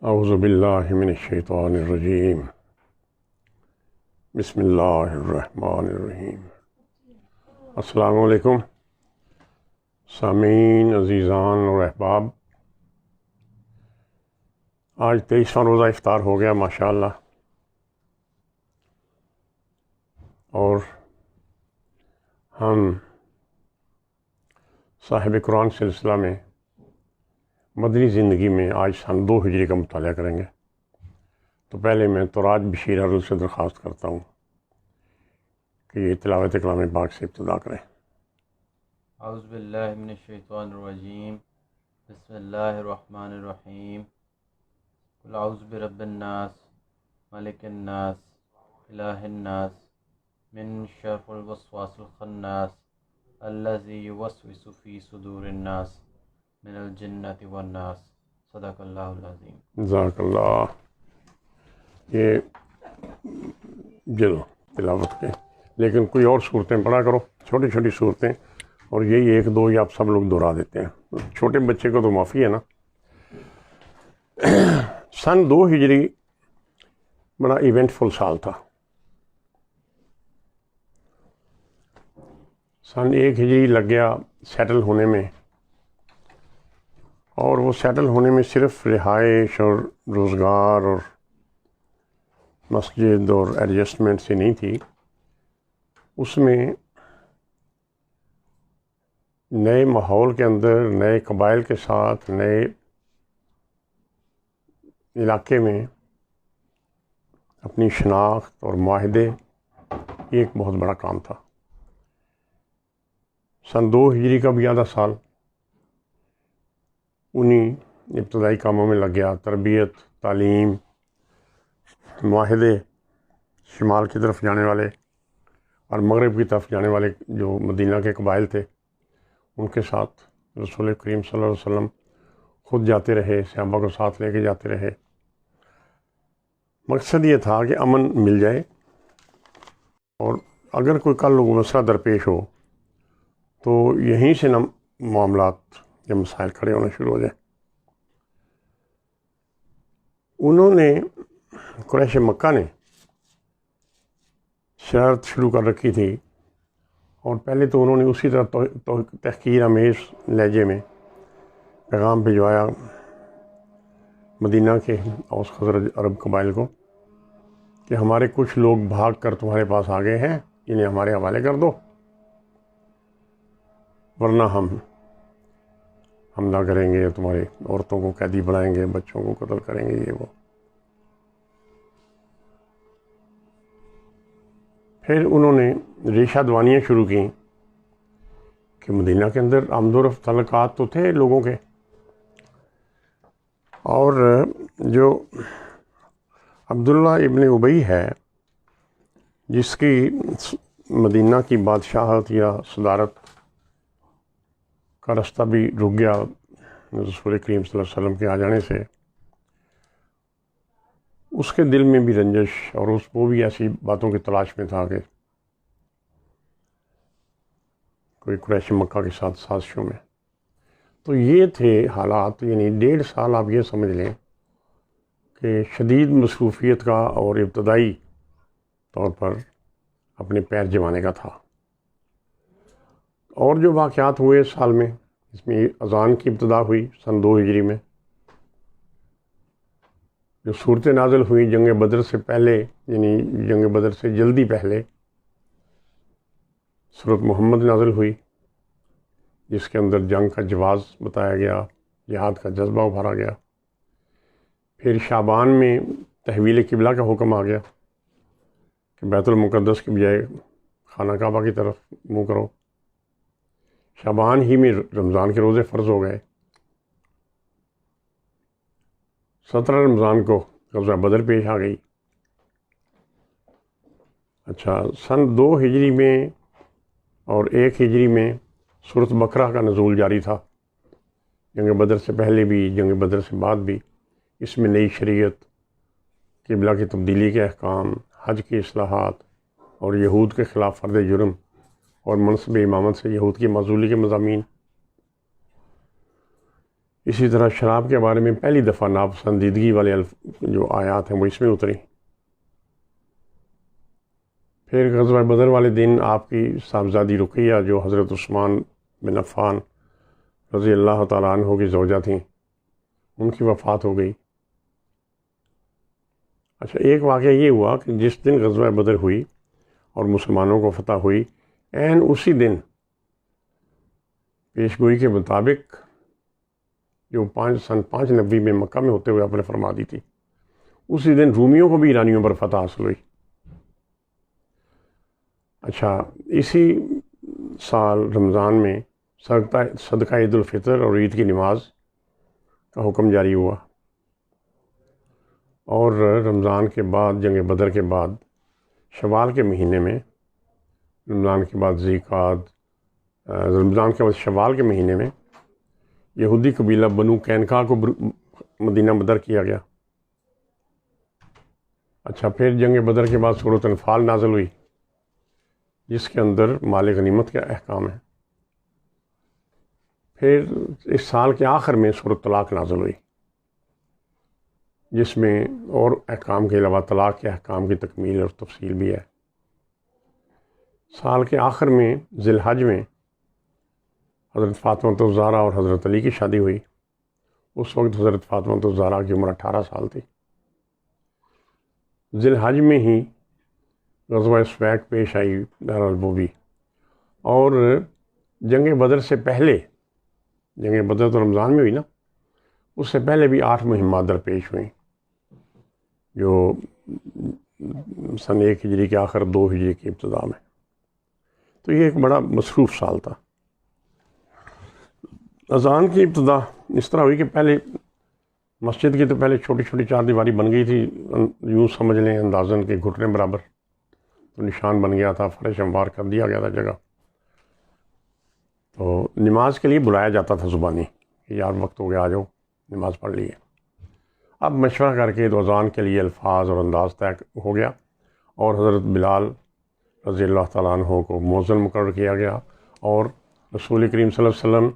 اعوذ باللہ من الشیطان الرجیم بسم اللہ الرحمن الرحیم۔ السلام علیکم سامعین عزیزان اور احباب، آج 23واں روزہ افطار ہو گیا ماشاءاللہ، اور ہم صاحب قرآن سلسلہ میں مدنی زندگی میں آج سن 2 ہجری کا مطالعہ کریں گے۔ تو پہلے میں تراج بشیر ارل سے درخواست کرتا ہوں کہ یہ تلاوت کلام پاک سے ابتدا کریں۔ اعوذ باللہ من الشیطان الرجیم، بسم اللہ الرحمن الرحیم۔ قل اعوذ برب الناس، ملک الناس، الہ الناس، من شر الوسواس الخناس، الذی یوسوس فی صدور الناس، من الجنۃ والناس۔ صدق اللہ العظیم۔ جزاک اللہ۔ یہ جلو تلاوت کے، لیکن کوئی اور صورتیں پڑھا کرو، چھوٹی چھوٹی صورتیں، اور یہی 1 2 یہ آپ سب لوگ دہرا دیتے ہیں۔ چھوٹے بچے کو تو معافی ہے نا۔ سن 2 ہجری بڑا ایونٹ فل سال تھا۔ سن 1 ہجری لگ گیا سیٹل ہونے میں، اور وہ سیٹل ہونے میں صرف رہائش اور روزگار اور مسجد اور ایڈجسٹمنٹ سے نہیں تھی، اس میں نئے ماحول کے اندر، نئے قبائل کے ساتھ، نئے علاقے میں اپنی شناخت اور معاہدے، یہ ایک بہت بڑا کام تھا۔ سن 2 ہجری کا بھی آدھا سال انہی ابتدائی کاموں میں لگ گیا، تربیت، تعلیم، معاہدے، شمال کی طرف جانے والے اور مغرب کی طرف جانے والے جو مدینہ کے قبائل تھے، ان کے ساتھ رسول کریم صلی اللہ علیہ وسلم خود جاتے رہے، صحابہ کو ساتھ لے کے جاتے رہے۔ مقصد یہ تھا کہ امن مل جائے، اور اگر کوئی کل مسئلہ درپیش ہو تو یہیں سے نہ معاملات یا مسائل کھڑے ہونا شروع ہو جائیں۔ انہوں نے، قریش مکہ نے شرارت شروع کر رکھی تھی، اور پہلے تو انہوں نے اسی طرح تحقیر آمیز لہجے میں پیغام بھجوایا مدینہ کے اوس خزرج عرب قبائل کو کہ ہمارے کچھ لوگ بھاگ کر تمہارے پاس آ گئے ہیں، انہیں ہمارے حوالے کر دو، ورنہ ہم حملہ کریں گے، تمہاری عورتوں کو قیدی بنائیں گے، بچوں کو قتل کریں گے، یہ وہ۔ پھر انہوں نے ریشہ دوانیاں شروع کی کہ مدینہ کے اندر آمد و رفت تعلقات تو تھے لوگوں کے، اور جو عبداللہ ابن ابی ہے، جس کی مدینہ کی بادشاہت یا صدارت کا رستہ بھی رک گیا رسول کریم صلی اللہ علیہ وسلم کے آ جانے سے، اس کے دل میں بھی رنجش، اور وہ بھی ایسی باتوں کی تلاش میں تھا کہ کوئی قریش مکہ کے ساتھ سازشوں میں۔ تو یہ تھے حالات، یعنی 1.5 سال آپ یہ سمجھ لیں کہ شدید مصروفیت کا اور ابتدائی طور پر اپنے پیر جمانے کا تھا۔ اور جو واقعات ہوئے اس سال میں، اس میں اذان کی ابتدا ہوئی سن 2 ہجری میں، جو صورتیں نازل ہوئی جنگ بدر سے پہلے، یعنی جنگ بدر سے جلدی پہلے سورۃ محمد نازل ہوئی، جس کے اندر جنگ کا جواز بتایا گیا، جہاد کا جذبہ ابھارا گیا۔ پھر شعبان میں تحویل قبلہ کا حکم آ گیا کہ بیت المقدس کی بجائے خانہ کعبہ کی طرف منہ کرو۔ شعبان ہی میں رمضان کے روزے فرض ہو گئے۔ 17 رمضان کو غزوہ بدر پیش آ گئی۔ اچھا، سن 2 ہجری میں اور 1 ہجری میں سورۃ بقرہ کا نزول جاری تھا، جنگ بدر سے پہلے بھی، جنگ بدر سے بعد بھی۔ اس میں نئی شریعت، قبلہ کی تبدیلی کے احکام، حج کی اصلاحات، اور یہود کے خلاف فرد جرم اور منصب امامت سے یہود کی معزولی کے مضامین۔ اسی طرح شراب کے بارے میں پہلی دفعہ ناپسندیدگی والے جو آیات ہیں وہ اس میں اتری۔ پھر غزوہ بدر والے دن آپ کی صاحبزادی رقیہ جو حضرت عثمان بن عفان رضی اللہ تعالیٰ عنہ کی زوجہ تھیں، ان کی وفات ہو گئی۔ اچھا، ایک واقعہ یہ ہوا کہ جس دن غزوہ بدر ہوئی اور مسلمانوں کو فتح ہوئی، عین اسی دن پیشگوئی کے مطابق جو سن 590 میں مکہ میں ہوتے ہوئے آپ نے فرما دی تھی، اسی دن رومیوں کو بھی ایرانیوں پر فتح حاصل ہوئی۔ اچھا، اسی سال رمضان میں صدقہ عید الفطر اور عید کی نماز کا حکم جاری ہوا، اور رمضان کے بعد، جنگ بدر کے بعد، شوال کے مہینے میں، رمضان کے بعد رمضان کے بعد شوال کے مہینے میں یہودی قبیلہ بنو قینقاع کو مدینہ بدر کیا گیا۔ اچھا، پھر جنگ بدر کے بعد سورۃ انفال نازل ہوئی، جس کے اندر مال غنیمت کے احکام ہیں۔ پھر اس سال کے آخر میں سورۃ طلاق نازل ہوئی، جس میں اور احکام کے علاوہ طلاق کے احکام کی تکمیل اور تفصیل بھی ہے۔ سال کے آخر میں ذی الحج میں حضرت فاطمہ الزہرا اور حضرت علی کی شادی ہوئی۔ اس وقت حضرت فاطمہ الزہرا کی عمر 18 سال تھی۔ ذی الحج میں ہی غزوہ سویق پیش آئی دار البوبی، اور جنگ بدر سے پہلے، جنگ بدر تو رمضان میں ہوئی نا، اس سے پہلے بھی 8 مہمات درپیش ہوئیں، جو سن 1 ہجری کے آخر 2 ہجری کی ابتدا میں۔ تو یہ ایک بڑا مصروف سال تھا۔ اذان کی ابتدا اس طرح ہوئی کہ پہلے مسجد کی تو پہلے چھوٹی چھوٹی 4 دیواری بن گئی تھی، یوں سمجھ لیں اندازاً کے گھٹنے برابر، تو نشان بن گیا تھا، فرش ہموار کر دیا گیا تھا جگہ۔ تو نماز کے لیے بلایا جاتا تھا زبانی کہ یار وقت ہو گیا، آ جاؤ نماز پڑھ لیے۔ اب مشورہ کر کے تو اذان کے لیے الفاظ اور انداز طے ہو گیا، اور حضرت بلال رضی اللہ تعالیٰ عنہ کو مؤذن مقرر کیا گیا، اور رسول کریم صلی اللہ علیہ وسلم،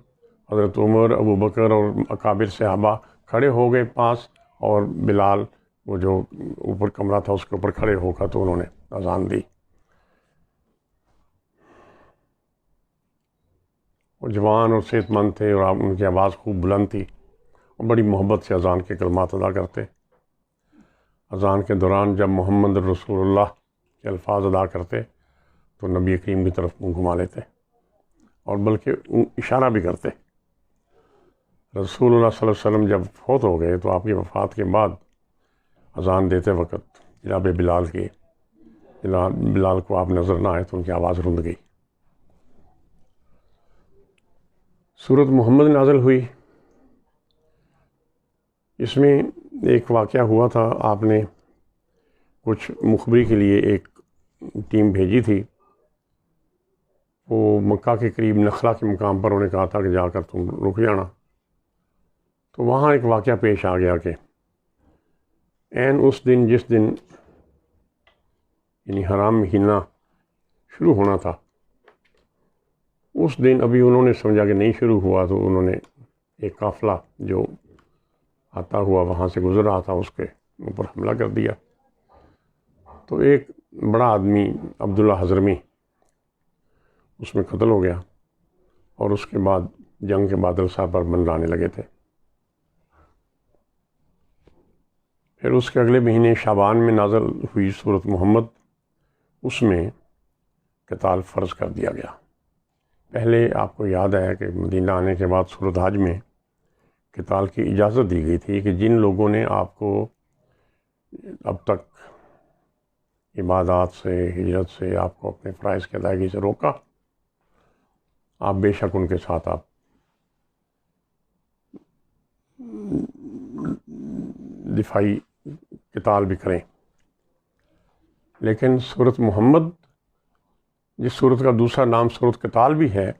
حضرت عمر، ابو بکر اور اکابر صحابہ کھڑے ہو گئے پاس، اور بلال وہ جو اوپر کمرہ تھا اس کے اوپر کھڑے ہو کر تو انہوں نے اذان دی۔ وہ جوان اور صحت مند تھے، اور ان کی آواز خوب بلند تھی، اور بڑی محبت سے اذان کے کلمات ادا کرتے۔ اذان کے دوران جب محمد رسول اللہ کے الفاظ ادا کرتے تو نبی کریم کی طرف منہ گھما لیتے، اور بلکہ اشارہ بھی کرتے۔ رسول اللہ صلی اللہ علیہ وسلم جب فوت ہو گئے تو آپ کی وفات کے بعد اذان دیتے وقت جناب بلال کو آپ نظر نہ آئے تو ان کی آواز رند گئی۔ سورۃ محمد نازل ہوئی، اس میں ایک واقعہ ہوا تھا، آپ نے کچھ مخبری کے لیے ایک ٹیم بھیجی تھی، وہ مکہ کے قریب نخلا کے مقام پر انہوں نے کہا تھا کہ جا کر تم رک جانا۔ تو وہاں ایک واقعہ پیش آ گیا کہ عین اس دن جس دن یعنی حرام مہینہ شروع ہونا تھا، اس دن ابھی انہوں نے سمجھا کہ نہیں شروع ہوا، تو انہوں نے ایک قافلہ جو آتا ہوا وہاں سے گزر رہا تھا اس کے اوپر حملہ کر دیا۔ تو ایک بڑا آدمی عبداللہ حضرمی اس میں قتل ہو گیا، اور اس کے بعد جنگ کے بادل صاحب پر منڈرانے لگے تھے۔ پھر اس کے اگلے مہینے شعبان میں نازل ہوئی سورۃ محمد، اس میں قتال فرض کر دیا گیا۔ پہلے آپ کو یاد ہے کہ مدینہ آنے کے بعد سورۃ حج میں قتال کی اجازت دی گئی تھی کہ جن لوگوں نے آپ کو اب تک عبادات سے، ہجرت سے، آپ کو اپنے فرائض کی ادائیگی سے روکا، آپ بے شک ان کے ساتھ آپ دفاعی قتال بھی کریں۔ لیکن سورۃ محمد، جس سورت کا دوسرا نام سورۃ قتال بھی ہے،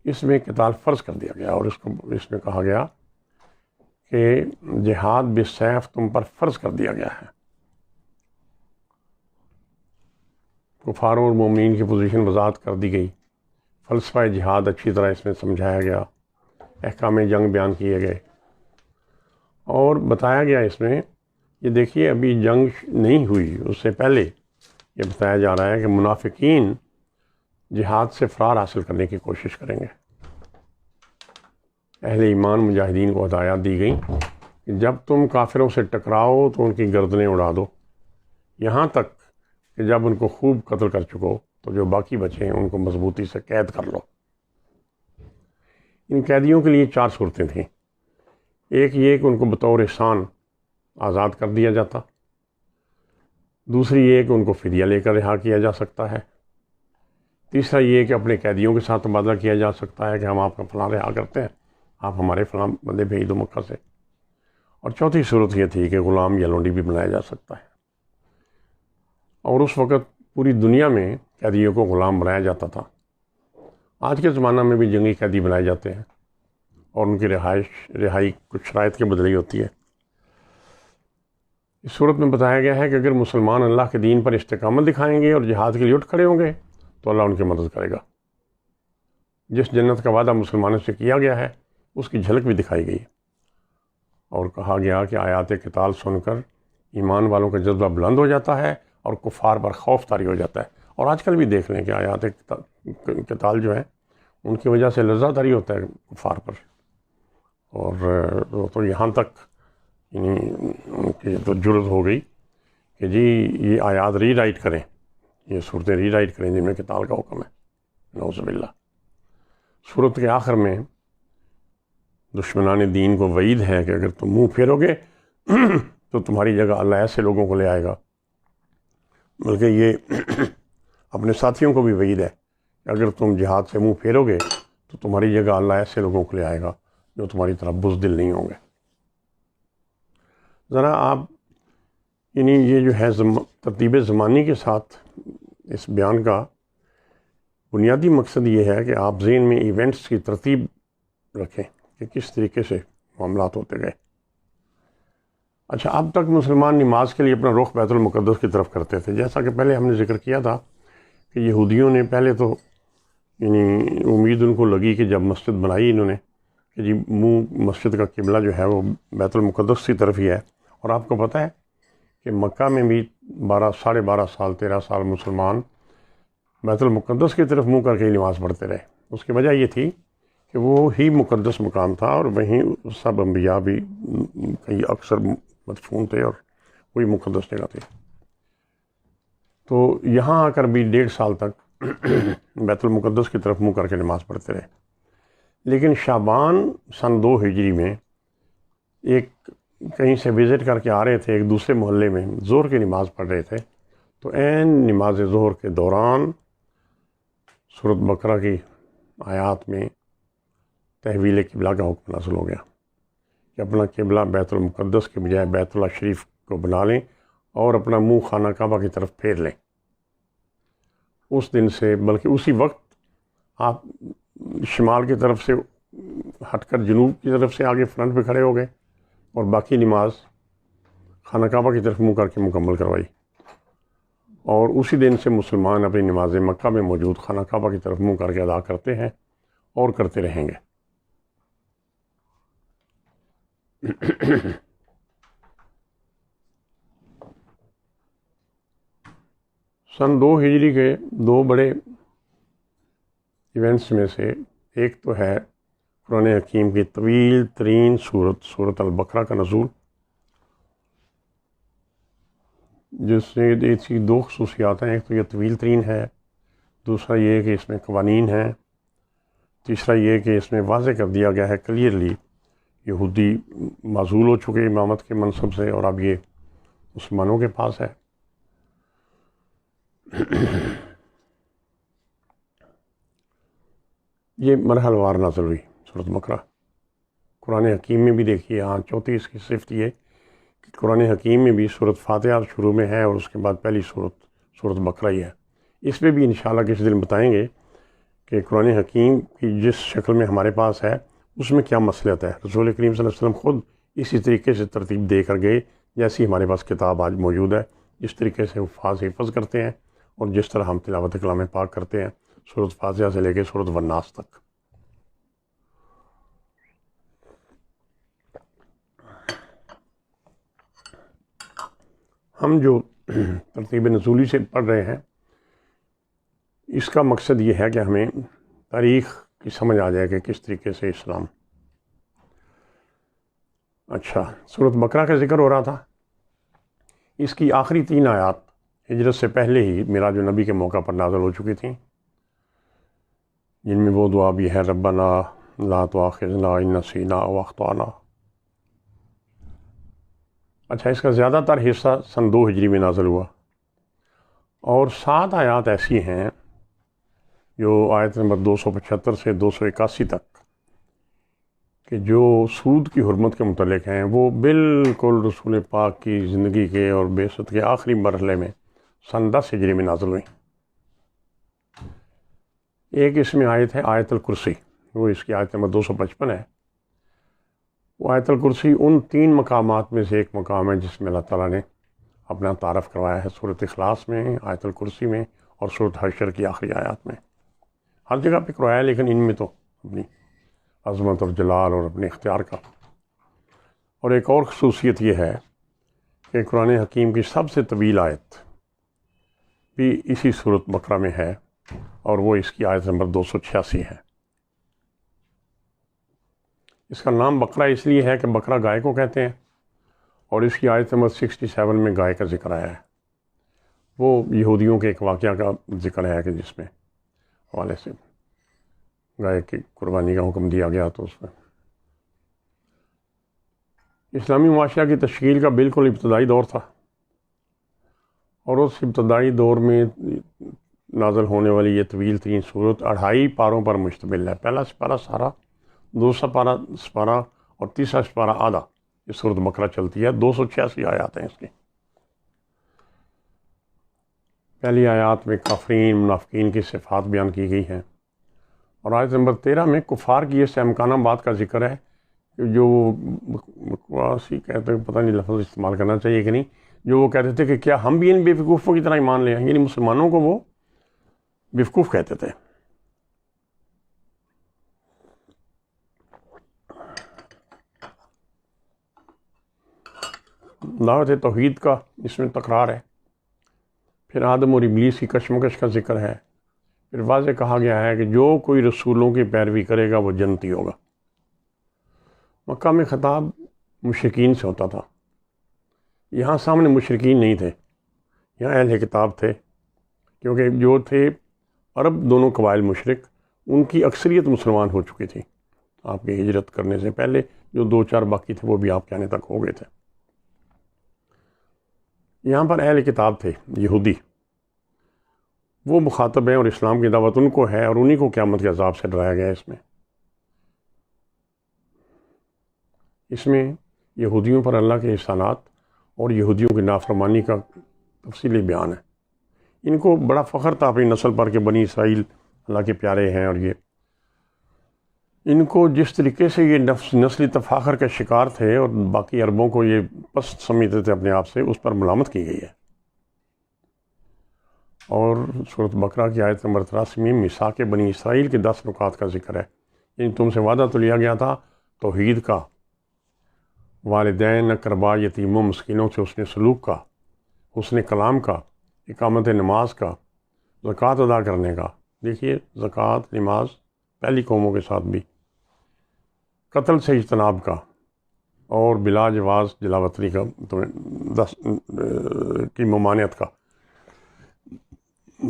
اس میں قتال فرض کر دیا گیا، اور اس میں کہا گیا کہ جہاد بالسیف تم پر فرض کر دیا گیا ہے۔ کفاروں اور مومنین کی پوزیشن وضاحت کر دی گئی، فلسفہ جہاد اچھی طرح اس میں سمجھایا گیا احکام جنگ بیان کیے گئے، اور بتایا گیا اس میں، یہ دیکھیے ابھی جنگ نہیں ہوئی، اس سے پہلے یہ بتایا جا رہا ہے کہ منافقین جہاد سے فرار حاصل کرنے کی کوشش کریں گے۔ اہل ایمان مجاہدین کو ہدایات دی گئی کہ جب تم کافروں سے ٹکراؤ تو ان کی گردنیں اڑا دو، یہاں تک کہ جب ان کو خوب قتل کر چکو تو جو باقی بچے ہیں ان کو مضبوطی سے قید کر لو۔ ان قیدیوں کے لیے 4 صورتیں تھیں۔ ایک یہ کہ ان کو بطور احسان آزاد کر دیا جاتا، دوسری یہ کہ ان کو فدیہ لے کر رہا کیا جا سکتا ہے، تیسرا یہ کہ اپنے قیدیوں کے ساتھ تبادلہ کیا جا سکتا ہے کہ ہم آپ کا فلاں رہا کرتے ہیں، آپ ہمارے فلاں بندے بھیج دو مکہ سے، اور چوتھی صورت یہ تھی کہ غلام یا لونڈی بھی بنایا جا سکتا ہے۔ اور اس وقت پوری دنیا میں قیدیوں کو غلام بنایا جاتا تھا۔ آج کے زمانہ میں بھی جنگی قیدی بنائے جاتے ہیں اور ان کی رہائی کچھ شرائط کے بدلے ہوتی ہے۔ اس صورت میں بتایا گیا ہے کہ اگر مسلمان اللہ کے دین پر استقامت دکھائیں گے اور جہاد کے لیے اٹھ کھڑے ہوں گے تو اللہ ان کی مدد کرے گا۔ جس جنت کا وعدہ مسلمانوں سے کیا گیا ہے اس کی جھلک بھی دکھائی گئی، اور کہا گیا کہ آیات قتال سن کر ایمان والوں کا جذبہ بلند ہو جاتا ہے اور کفار پر خوف طاری ہو جاتا ہے۔ اور آج کل بھی دیکھ لیں کہ آیات قتال جو ہیں ان کی وجہ سے لرزہ طاری ہوتا ہے کفار پر، اور تو یہاں تک ان کی تو جرت ہو گئی کہ جی یہ آیات ری رائٹ کریں، یہ صورتیں ری رائٹ کریں جن میں قتال کا حکم ہے، نعوذ باللہ۔ صورت کے آخر میں دشمنان دین کو وعید ہے کہ اگر تم منہ پھیرو گے تو تمہاری جگہ اللہ ایسے لوگوں کو لے آئے گا، بلکہ یہ اپنے ساتھیوں کو بھی وعید ہے کہ اگر تم جہاد سے منہ پھیرو گے تو تمہاری جگہ اللہ ایسے لوگوں کو لے آئے گا جو تمہاری طرف بزدل نہیں ہوں گے۔ ذرا آپ یہ جو ہے ترتیب زمانی کے ساتھ اس بیان کا بنیادی مقصد یہ ہے کہ آپ ذہن میں ایونٹس کی ترتیب رکھیں کہ کس طریقے سے معاملات ہوتے گئے۔ اچھا، اب تک مسلمان نماز کے لیے اپنا رخ بیت المقدس کی طرف کرتے تھے، جیسا کہ پہلے ہم نے ذکر کیا تھا کہ یہودیوں نے پہلے تو امید ان کو لگی کہ جب مسجد بنائی انہوں نے کہ جی منہ مسجد کا قبلہ جو ہے وہ بیت المقدس کی طرف ہی ہے، اور آپ کو پتہ ہے کہ مکہ میں بھی 12 سال 13 سال مسلمان بیت المقدس کی طرف منہ کر کے نماز پڑھتے رہے۔ اس کی وجہ یہ تھی کہ وہ ہی مقدس مقام تھا، اور وہیں سب انبیاء بھی کئی اکثر مدفون تھے اور وہی مقدس جگہ تھی۔ تو یہاں آ کر بھی 1.5 سال تک بیت المقدس کی طرف منہ کر کے نماز پڑھتے رہے، لیکن شعبان سن 2 ہجری میں ایک کہیں سے وزٹ کر کے آ رہے تھے، ایک دوسرے محلے میں ظہر کی نماز پڑھ رہے تھے، تو عین نماز ظہر کے دوران سورۃ بقرہ کی آیات میں تحویل قبلہ کا حکم نازل ہو گیا کہ اپنا قبلہ بیت المقدس کے بجائے بیت اللہ شریف کو بنا لیں اور اپنا منہ خانہ کعبہ کی طرف پھیر لیں۔ اس دن سے، بلکہ اسی وقت آپ شمال کی طرف سے ہٹ کر جنوب کی طرف سے آگے فرنٹ پہ کھڑے ہو گئے اور باقی نماز خانہ کعبہ کی طرف منہ کر کے مکمل کروائی، اور اسی دن سے مسلمان اپنی نماز مکہ میں موجود خانہ کعبہ کی طرف منہ کر کے ادا کرتے ہیں اور کرتے رہیں گے۔ سن 2 ہجری کے 2 بڑے ایونٹس میں سے ایک تو ہے قرآن حکیم کی طویل ترین سورۃ البقرہ کا نزول، جس سے اس کی 2 خصوصیات ہیں، ایک تو یہ طویل ترین ہے، دوسرا یہ کہ اس میں قوانین ہیں، تیسرا یہ کہ اس میں واضح کر دیا گیا ہے کلیئرلی یہودی معزول ہو چکے امامت کے منصب سے اور اب یہ مسلمانوں کے پاس ہے۔ یہ مرحلہ وار نازل ہوئی سورۃ بقرہ۔ قرآن حکیم میں بھی دیکھیے، یہاں چوتھی اس کی صفت یہ کہ قرآن حکیم میں بھی سورۃ فاتحہ شروع میں ہے اور اس کے بعد پہلی سورۃ بقرہ ہی ہے۔ اس میں بھی انشاءاللہ کسی دن بتائیں گے کہ قرآن حکیم کی جس شکل میں ہمارے پاس ہے اس میں کیا مصلحت ہے۔ رسول کریم صلی اللہ علیہ وسلم خود اسی طریقے سے ترتیب دے کر گئے جیسی ہمارے پاس کتاب آج موجود ہے، جس طریقے سے الفاظ حفظ کرتے ہیں اور جس طرح ہم تلاوت کلام پاک کرتے ہیں، سورۃ فاتحہ سے لے کے سورۃ والناس تک۔ ہم جو ترتیب نزولی سے پڑھ رہے ہیں اس کا مقصد یہ ہے کہ ہمیں تاریخ کی سمجھ آ جائے کہ کس طریقے سے اسلام. اچھا، سورۃ بقرہ کا ذکر ہو رہا تھا. اس کی آخری 3 آیات ہجرت سے پہلے ہی میراج النبی کے موقع پر نازل ہو چکی تھیں، جن میں وہ دعا بھی ہے ربنا لا تؤاخذنا ان نسینا او اخطانا. اچھا، اس کا زیادہ تر حصہ سن 2 ہجری میں نازل ہوا، اور 7 آیات ایسی ہیں جو آیت نمبر 275 سے 281 تک کہ جو سود کی حرمت کے متعلق ہیں، وہ بالکل رسول پاک کی زندگی کے اور بعثت کے آخری مرحلے میں سن 10 ہجری میں نازل ہوئی. ایک اس میں آیت ہے آیت الکرسی، وہ اس کی آیت نمبر 255 ہے. وہ آیت الکرسی ان 3 مقامات میں سے ایک مقام ہے جس میں اللہ تعالیٰ نے اپنا تعارف کروایا ہے، سورۃ اخلاص میں، آیت الکرسی میں، اور سورۃ حشر کی آخری آیات میں. ہر جگہ پہ کروایا ہے، لیکن ان میں تو اپنی عظمت اور جلال اور اپنے اختیار کا. اور ایک اور خصوصیت یہ ہے کہ قرآن حکیم کی سب سے طویل آیت بھی اسی سورۃ بقرہ میں ہے، اور وہ اس کی آیت نمبر 286 ہے. اس کا نام بقرہ اس لیے ہے کہ بقرہ گائے کو کہتے ہیں، اور اس کی آیت نمبر 67 میں گائے کا ذکر آیا ہے. وہ یہودیوں کے ایک واقعہ کا ذکر ہے کہ جس میں حوالے سے گائے کی قربانی کا حکم دیا گیا. تو اس میں اسلامی معاشرہ کی تشکیل کا بالکل ابتدائی دور تھا، اور اس ابتدائی دور میں نازل ہونے والی یہ طویل ترین سورت 2.5 پاروں پر مشتمل ہے. پہلا سپارہ سارا، دوسرا سپارہ اور تیسرا سپارہ آدھا یہ سورۃ بقرہ چلتی ہے. 286 آیات ہیں اس کی. پہلی آیات میں کافرین منافقین کی صفات بیان کی گئی ہیں، اور آیت نمبر 13 میں کفار کی اس امکانہ بات کا ذکر ہے جو بکواسی کہتے ہیں، پتہ نہیں لفظ استعمال کرنا چاہیے کہ نہیں، جو وہ کہتے تھے کہ کیا ہم بھی ان بے وقوفوں کی طرح ایمان لے آئیں، یعنی مسلمانوں کو وہ بیوقوف کہتے تھے. دعوت توحید کا اس میں تکرار ہے. پھر آدم اور ابلیس کی کشمکش کا ذکر ہے. پھر واضح کہا گیا ہے کہ جو کوئی رسولوں کی پیروی کرے گا وہ جنتی ہوگا. مکہ میں خطاب مشرکین سے ہوتا تھا. یہاں سامنے مشرکین نہیں تھے، یہاں اہل کتاب تھے، کیونکہ جو تھے عرب دونوں قبائل مشرک، ان کی اکثریت مسلمان ہو چکی تھی آپ کی ہجرت کرنے سے پہلے. جو 2-4 باقی تھے وہ بھی آپ کے آنے تک ہو گئے تھے. یہاں پر اہل کتاب تھے یہودی، وہ مخاطب ہیں، اور اسلام کی دعوت ان کو ہے، اور انہی کو قیامت کے عذاب سے ڈرایا گیا ہے. اس میں یہودیوں پر اللہ کے احسانات اور یہودیوں کی نافرمانی کا تفصیلی بیان ہے. ان کو بڑا فخر تھا اپنی نسل پر کہ بنی اسرائیل اللہ کے پیارے ہیں، اور یہ ان کو جس طریقے سے یہ نسلی تفاخر کا شکار تھے اور باقی عربوں کو یہ پست سمجھتے تھے اپنے آپ سے، اس پر ملامت کی گئی ہے. اور سورۃ بقرہ کی آیت نمبر 83 میں میثاق بنی اسرائیل کے 10 نکات کا ذکر ہے. یعنی تم سے وعدہ تو لیا گیا تھا توحید کا، والدین، اقربا، یتیموں، مسکینوں سے حسن سلوک کا، حسن کلام کا، اقامت نماز کا، زکوٰۃ ادا کرنے کا. دیکھیے زکوٰۃ، نماز پہلی قوموں کے ساتھ بھی، قتل سے اجتناب کا، اور بلا جواز جلاوطنی کا کی ممانعت کا.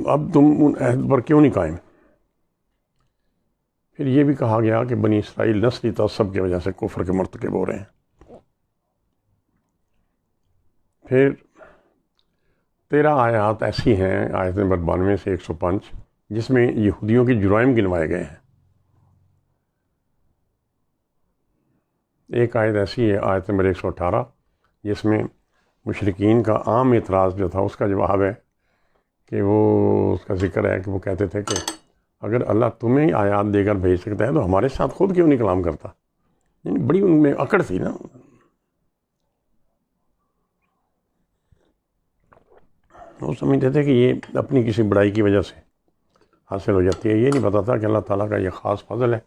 اب تم ان عہد پر کیوں نہیں قائم؟ پھر یہ بھی کہا گیا کہ بنی اسرائیل نسلی تعصب کی وجہ سے کفر کے مرتکب ہو رہے ہیں. پھر 13 آیات ایسی ہیں، آیت نمبر 92 سے 105، جس میں یہودیوں کی جرائم گنوائے گئے ہیں. ایک آیت ایسی ہے، آیت نمبر 118، جس میں مشرکین کا عام اعتراض جو تھا اس کا جواب ہے کہ وہ اس کا ذکر ہے کہ وہ کہتے تھے کہ اگر اللہ تمہیں آیات دے کر بھیج سکتا ہے تو ہمارے ساتھ خود کیوں نہیں کلام کرتا. یعنی بڑی ان میں اکڑ تھی نا. وہ سمجھتے تھے کہ یہ اپنی کسی بڑائی کی وجہ سے حاصل ہو جاتی ہے. یہ نہیں پتا تھا کہ اللہ تعالیٰ کا یہ خاص فضل ہے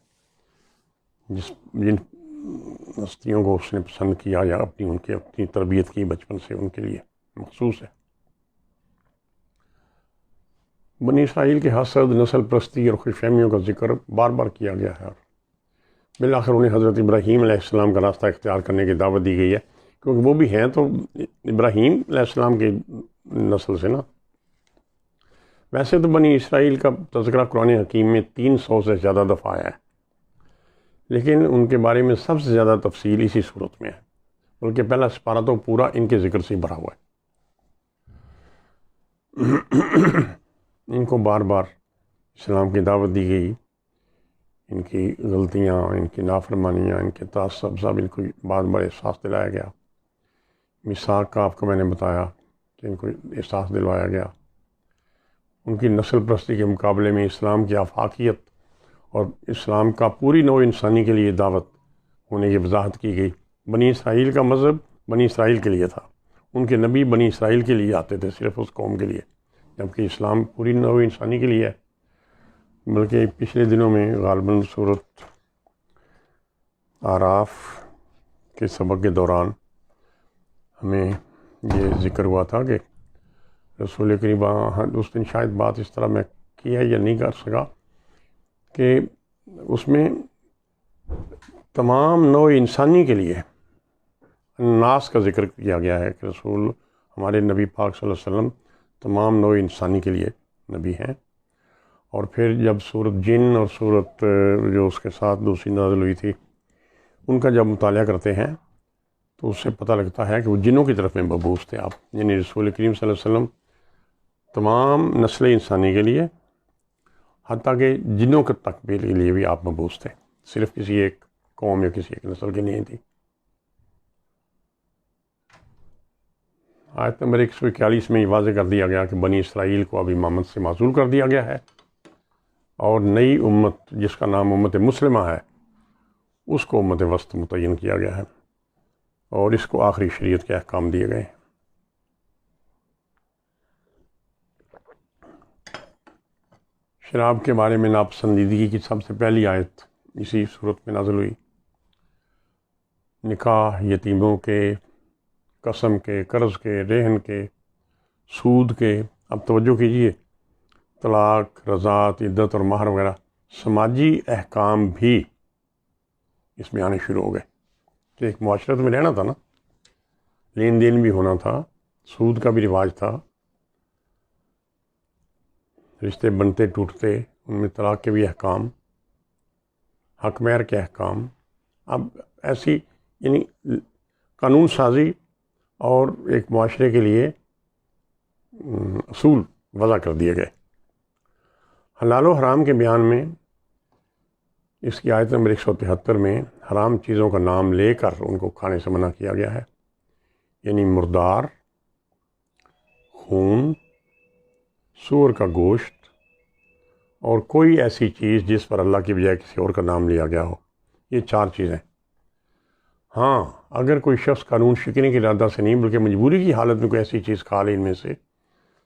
جن ہستیوں کو اس نے پسند کیا یا اپنی تربیت کی بچپن سے ان کے لیے. مخصوص ہے۔ بنی اسرائیل کے حسد، نسل پرستی اور خوش فہمیوں کا ذکر بار بار کیا گیا ہے، اور بالآخر انہیں حضرت ابراہیم علیہ السلام کا راستہ اختیار کرنے کی دعوت دی گئی ہے، کیونکہ وہ بھی ہیں تو ابراہیم علیہ السلام کی نسل سے نا۔ ویسے تو بنی اسرائیل کا تذکرہ قرآن حکیم میں 300 سے زیادہ دفعہ آیا ہے، لیکن ان کے بارے میں سب سے زیادہ تفصیل اسی صورت میں ہے، بلکہ پہلا سپارہ تو پورا ان کے ذکر سے بھرا ہوا ہے۔ ان کو بار بار اسلام کی دعوت دی گئی، ان کی غلطیاں، ان کی نافرمانیاں، ان کے تعصب، سب ان کو بار بار احساس دلایا گیا۔ میثاق کا آپ کو میں نے بتایا کہ ان کو احساس دلوایا گیا۔ ان کی نسل پرستی کے مقابلے میں اسلام کی آفاقیت اور اسلام کا پوری نوع انسانی کے لیے دعوت ہونے کی وضاحت کی گئی۔ بنی اسرائیل کا مذہب بنی اسرائیل کے لیے تھا، ان کے نبی بنی اسرائیل کے لیے آتے تھے، صرف اس قوم کے لیے، جبکہ اسلام پوری نوع انسانی کے لیے ہے۔ بلکہ پچھلے دنوں میں غالباً سورۃ اعراف کے سبق کے دوران ہمیں یہ ذکر ہوا تھا کہ رسول کریم اس دن شاید بات اس طرح میں کی ہے یا نہیں کر سکا کہ اس میں تمام نوع انسانی کے لیے الناس کا ذکر کیا گیا ہے کہ رسول ہمارے نبی پاک صلی اللہ علیہ وسلم تمام نوع انسانی کے لیے نبی ہیں۔ اور پھر جب سورۃ جن اور سورۃ جو اس کے ساتھ دوسری نازل ہوئی تھی ان کا جب مطالعہ کرتے ہیں تو اس سے پتہ لگتا ہے کہ وہ جنوں کی طرف میں مبعوث تھے آپ، یعنی رسول کریم صلی اللہ علیہ وسلم تمام نسل انسانی کے لیے، حتیٰ کہ جنوں کے تکمیل کے لیے بھی آپ مبعوث تھے، صرف کسی ایک قوم یا کسی ایک نسل کی نہیں تھی۔ آیت نمبر 141 میں یہ واضح کر دیا گیا کہ بنی اسرائیل کو اب امامت سے معزول کر دیا گیا ہے، اور نئی امت جس کا نام امت مسلمہ ہے اس کو امت وسط متعین کیا گیا ہے، اور اس کو آخری شریعت کے احکام دیے گئے ہیں۔ شراب کے بارے میں ناپسندیدگی کی سب سے پہلی آیت اسی صورت میں نازل ہوئی۔ نکاح، یتیموں کے، قسم کے، قرض کے، رہن کے، سود کے، اب توجہ کیجئے، طلاق، رضاعت، عدت اور مہر وغیرہ سماجی احکام بھی اس میں آنے شروع ہو گئے کہ ایک معاشرت میں رہنا تھا نا، لین دین بھی ہونا تھا، سود کا بھی رواج تھا، رشتے بنتے ٹوٹتے، ان میں طلاق کے بھی احکام، حق مہر کے احکام، اب ایسی یعنی قانون سازی اور ایک معاشرے کے لیے اصول وضع کر دیے گئے۔ حلال و حرام کے بیان میں اس کی آیت نمبر 173 میں حرام چیزوں کا نام لے کر ان کو کھانے سے منع کیا گیا ہے، یعنی مردار، خون، سور کا گوشت اور کوئی ایسی چیز جس پر اللہ کی بجائے کسی اور کا نام لیا گیا ہو، یہ 4 چیزیں۔ ہاں، اگر کوئی شخص قانون شکنی کے ارادہ سے نہیں بلکہ مجبوری کی حالت میں کوئی ایسی چیز کھا لے ان میں سے،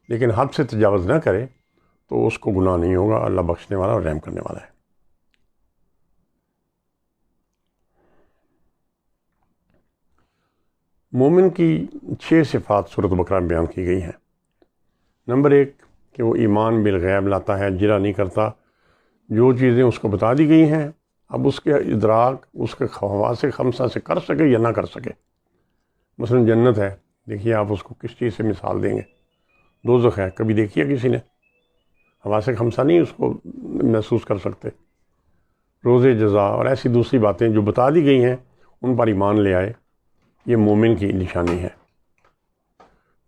لیکن حد سے تجاوز نہ کرے تو اس کو گناہ نہیں ہوگا، اللہ بخشنے والا اور رحم کرنے والا ہے۔ مومن کی 6 صفات سورۃ بقرہ میں بیان کی گئی ہیں۔ نمبر 1 کہ وہ ایمان بالغیب لاتا ہے، جرا نہیں کرتا، جو چیزیں اس کو بتا دی گئی ہیں اب اس کے ادراک اس کے حواس خمسہ سے کر سکے یا نہ کر سکے۔ مثلا جنت ہے، دیکھیے آپ اس کو کس چیز سے مثال دیں گے؟ دوزخ ہے، کبھی دیکھیے کسی نے؟ حواس خمسہ نہیں اس کو محسوس کر سکتے۔ روز جزا اور ایسی دوسری باتیں جو بتا دی گئی ہیں ان پر ایمان لے آئے، یہ مومن کی نشانی ہے۔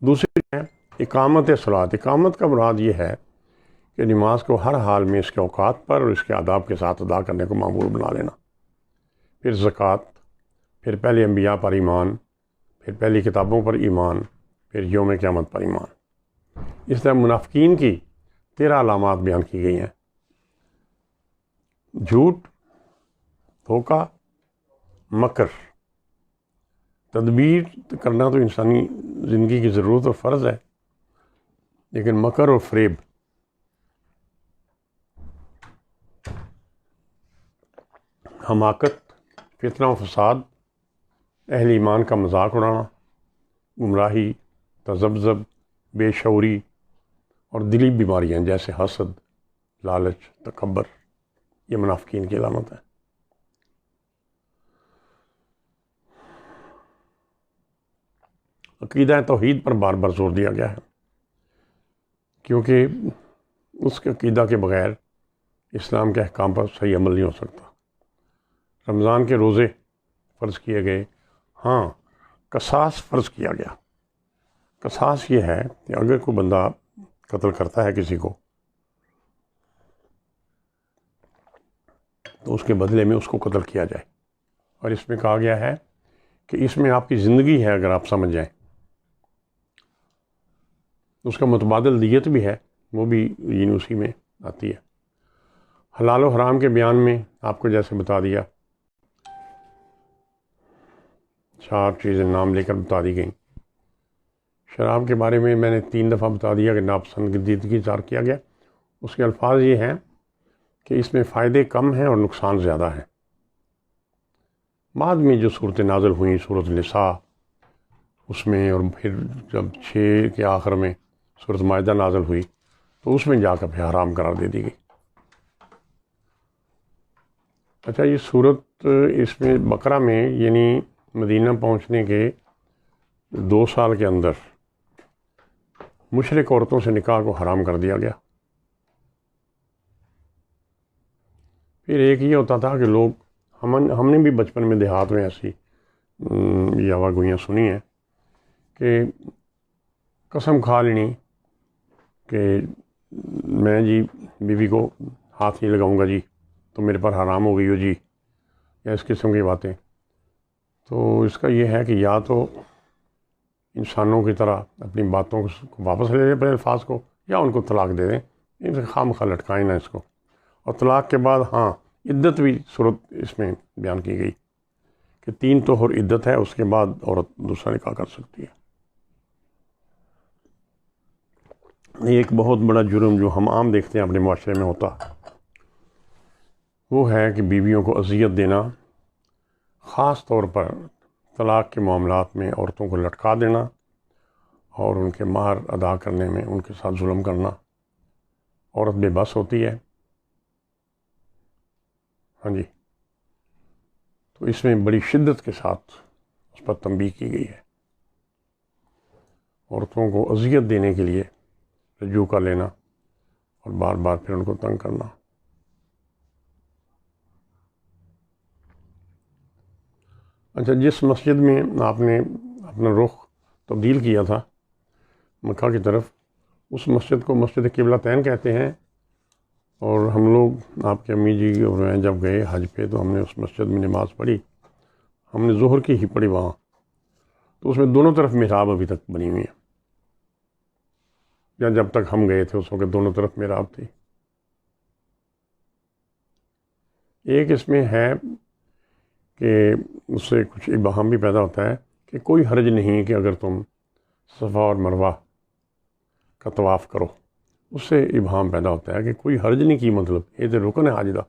دوسری ہے اقامت صلاۃ۔ اقامت کا مراد یہ ہے کہ نماز کو ہر حال میں اس کے اوقات پر اور اس کے آداب کے ساتھ ادا کرنے کو معمول بنا لینا۔ پھر زکوٰۃ، پھر پہلے انبیاء پر ایمان، پھر پہلی کتابوں پر ایمان، پھر یوم قیامت پر ایمان۔ اس طرح منافقین کی 13 علامات بیان کی گئی ہیں۔ جھوٹ، دھوکہ، مکر۔ تدبیر کرنا تو انسانی زندگی کی ضرورت اور فرض ہے، لیکن مکر اور فریب، حماقت، فتنہ و فساد، اہل ایمان کا مذاق اڑانا، گمراہی، تذبذب، بے شعوری اور دلی بیماریاں جیسے حسد، لالچ، تکبر، یہ منافقین کی علامت ہے۔ عقیدہ توحید پر بار بار زور دیا گیا ہے، کیونکہ اس کے عقیدہ کے بغیر اسلام کے احکام پر صحیح عمل نہیں ہو سکتا۔ رمضان کے روزے فرض کیے گئے، ہاں قصاص فرض کیا گیا۔ قصاص یہ ہے کہ اگر کوئی بندہ قتل کرتا ہے کسی کو تو اس کے بدلے میں اس کو قتل کیا جائے، اور اس میں کہا گیا ہے کہ اس میں آپ کی زندگی ہے اگر آپ سمجھ جائیں، اس کا متبادل دیت بھی ہے، وہ بھی اسی میں آتی ہے۔ حلال و حرام کے بیان میں آپ کو جیسے بتا دیا، 4 چیزیں نام لے کر بتا دی گئیں۔ شراب کے بارے میں نے 3 دفعہ بتا دیا کہ ناپسندیدگی اظہار کیا گیا۔ اس کے الفاظ یہ ہیں کہ اس میں فائدے کم ہیں اور نقصان زیادہ ہیں۔ بعد میں جو صورتیں نازل ہوئیں، سورۃ النساء اس میں، اور پھر جب 6 کے آخر میں سورۃ مائدہ نازل ہوئی تو اس میں جا کر پھر حرام قرار دے دی گئی۔ اچھا، یہ صورت اس میں بقرہ میں یعنی مدینہ پہنچنے کے 2 سال کے اندر مشرک عورتوں سے نکاح کو حرام کر دیا گیا۔ پھر ایک یہ ہوتا تھا کہ لوگ، ہم نے بھی بچپن میں دیہات میں ایسی یاوا گوئیاں سنی ہیں کہ قسم کھا لینی کہ میں جی بیوی کو ہاتھ نہیں لگاؤں گا جی تو میرے پر حرام ہو گئی ہو جی، یا اس قسم کی باتیں۔ تو اس کا یہ ہے کہ یا تو انسانوں کی طرح اپنی باتوں کو واپس لے لیں اپنے الفاظ کو، یا ان کو طلاق دے دیں، ان سے خواہ مخواہ لٹکائیں نہ اس کو۔ اور طلاق کے بعد ہاں عدت بھی صورت اس میں بیان کی گئی کہ 3 طہر عدت ہے، اس کے بعد عورت دوسرا نکاح کر سکتی ہے۔ ایک بہت بڑا جرم جو ہم عام دیکھتے ہیں اپنے معاشرے میں ہوتا، وہ ہے کہ بیویوں کو اذیت دینا، خاص طور پر طلاق کے معاملات میں عورتوں کو لٹکا دینا اور ان کے مہر ادا کرنے میں ان کے ساتھ ظلم کرنا۔ عورت بے بس ہوتی ہے، ہاں جی، تو اس میں بڑی شدت کے ساتھ اس پر تنبیہ کی گئی ہے۔ عورتوں کو اذیت دینے کے لیے رجوع کا لینا اور بار بار پھر ان کو تنگ کرنا۔ اچھا، جس مسجد میں آپ نے اپنا رخ تبدیل کیا تھا مکہ کی طرف، اس مسجد کو مسجد قبلہ تین کہتے ہیں، اور ہم لوگ آپ کے امی جی اور میں جب گئے حج پہ تو ہم نے اس مسجد میں نماز پڑھی، ہم نے ظہر کی ہی پڑھی وہاں، تو اس میں دونوں طرف محراب ابھی تک بنی ہوئی ہیں، یا جب تک ہم گئے تھے اس وقت دونوں طرف محراب تھی۔ ایک اس میں ہے کہ اس سے کچھ ابہام بھی پیدا ہوتا ہے کہ کوئی حرج نہیں کہ اگر تم صفا اور مروہ کا طواف کرو، اس سے ابہام پیدا ہوتا ہے کہ کوئی حرج نہیں کی، مطلب یہ تو رکن ہے حج دا۔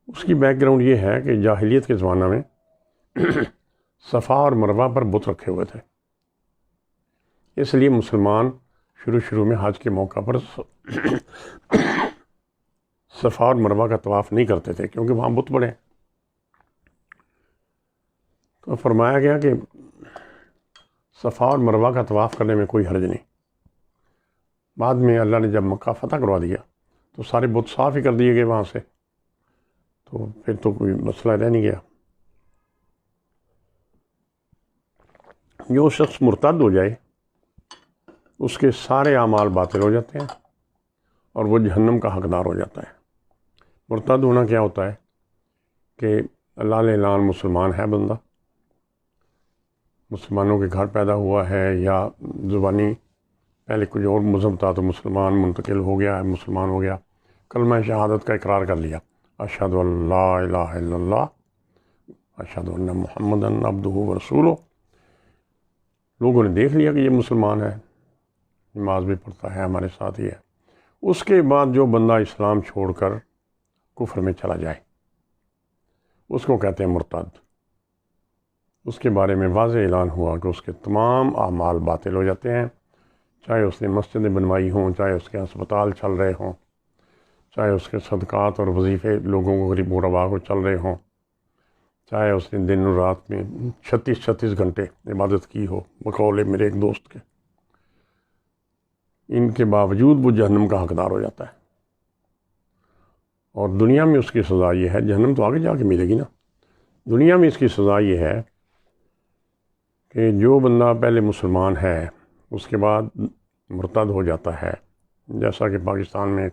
اس کی بیک گراؤنڈ یہ ہے کہ جاہلیت کے زمانہ میں صفا اور مروہ پر بت رکھے ہوئے تھے، اس لیے مسلمان شروع میں حج کے موقع پر صفا اور مروہ کا طواف نہیں کرتے تھے کیونکہ وہاں بت پڑے۔ تو فرمایا گیا کہ صفا اور مروہ کا طواف کرنے میں کوئی حرج نہیں۔ بعد میں اللہ نے جب مکہ فتح کروا دیا تو سارے بت صاف ہی کر دیے گئے وہاں سے، تو پھر تو کوئی مسئلہ رہ نہیں گیا۔ جو شخص مرتد ہو جائے اس کے سارے اعمال باطل ہو جاتے ہیں اور وہ جہنم کا حقدار ہو جاتا ہے۔ مرتد ہونا کیا ہوتا ہے کہ اللہ اعلان مسلمان ہے بندہ، مسلمانوں کے گھر پیدا ہوا ہے، یا زبانی پہلے کچھ اور مذہب تھا تو مسلمان منتقل ہو گیا ہے، مسلمان ہو گیا، کلمہ شہادت کا اقرار کر لیا، اشہد ان لا الہ الا اللہ اشہد ان محمدً عبدہ ورسولہ، لوگوں نے دیکھ لیا کہ یہ مسلمان ہے، نماز بھی پڑھتا ہے، ہمارے ساتھ ہی ہے۔ اس کے بعد جو بندہ اسلام چھوڑ کر کفر میں چلا جائے اس کو کہتے ہیں مرتد، اس کے بارے میں واضح اعلان ہوا کہ اس کے تمام اعمال باطل ہو جاتے ہیں، چاہے اس نے مسجدیں بنوائی ہوں، چاہے اس کے ہسپتال چل رہے ہوں، چاہے اس کے صدقات اور وظیفے لوگوں کو غریب غربا کو چل رہے ہوں، چاہے اس نے دن و رات میں 36 گھنٹے عبادت کی ہو بقول میرے ایک دوست کے، ان کے باوجود وہ جہنم کا حقدار ہو جاتا ہے۔ اور دنیا میں اس کی سزا یہ ہے، جہنم تو آگے جا کے ملے گی نا، دنیا میں اس کی سزا یہ ہے کہ جو بندہ پہلے مسلمان ہے اس کے بعد مرتد ہو جاتا ہے، جیسا کہ پاکستان میں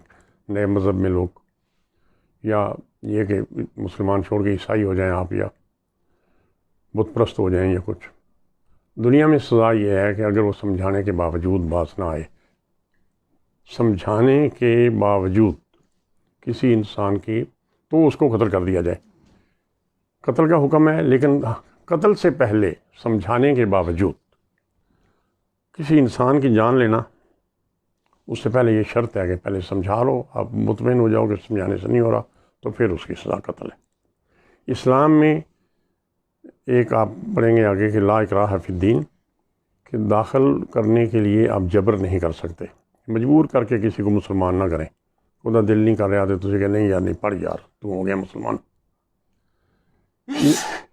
نئے مذہب میں لوگ، یا یہ کہ مسلمان چھوڑ کے عیسائی ہو جائیں آپ، یا بت پرست ہو جائیں یا کچھ، دنیا میں سزا یہ ہے کہ اگر وہ سمجھانے کے باوجود باز نہ آئے، سمجھانے کے باوجود کسی انسان کی، تو اس کو قتل کر دیا جائے۔ قتل کا حکم ہے، لیکن قتل سے پہلے سمجھانے کے باوجود کسی انسان کی جان لینا، اس سے پہلے یہ شرط ہے کہ پہلے سمجھا لو، آپ مطمئن ہو جاؤ کہ سمجھانے سے نہیں ہو رہا، تو پھر اس کی سزا قتل ہے۔ اسلام میں ایک آپ پڑھیں گے آگے کہ لا اکراہ فی الدین، کہ داخل کرنے کے لیے آپ جبر نہیں کر سکتے، مجبور کر کے کسی کو مسلمان نہ کریں، خدا دل نہیں کر رہا تو کہ نہیں یار نہیں پڑھ یار تو ہو گیا مسلمان،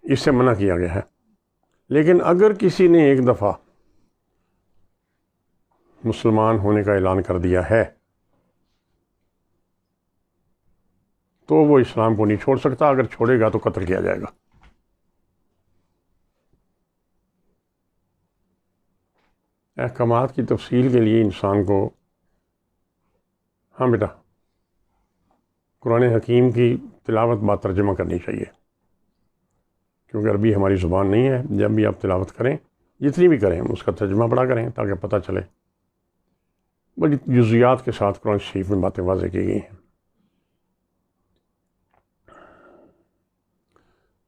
اس سے منع کیا گیا ہے۔ لیکن اگر کسی نے ایک دفعہ مسلمان ہونے کا اعلان کر دیا ہے تو وہ اسلام کو نہیں چھوڑ سکتا، اگر چھوڑے گا تو قتل کیا جائے گا۔ احکامات کی تفصیل کے لیے انسان کو، ہاں بیٹا، قرآن حکیم کی تلاوت با ترجمہ کرنی چاہیے، کیونکہ عربی ہماری زبان نہیں ہے۔ جب بھی آپ تلاوت کریں، جتنی بھی کریں، اس کا ترجمہ پڑھا کریں تاکہ پتہ چلے۔ بڑی جزیات کے ساتھ قرآن شریف میں باتیں واضح کی گئی ہیں۔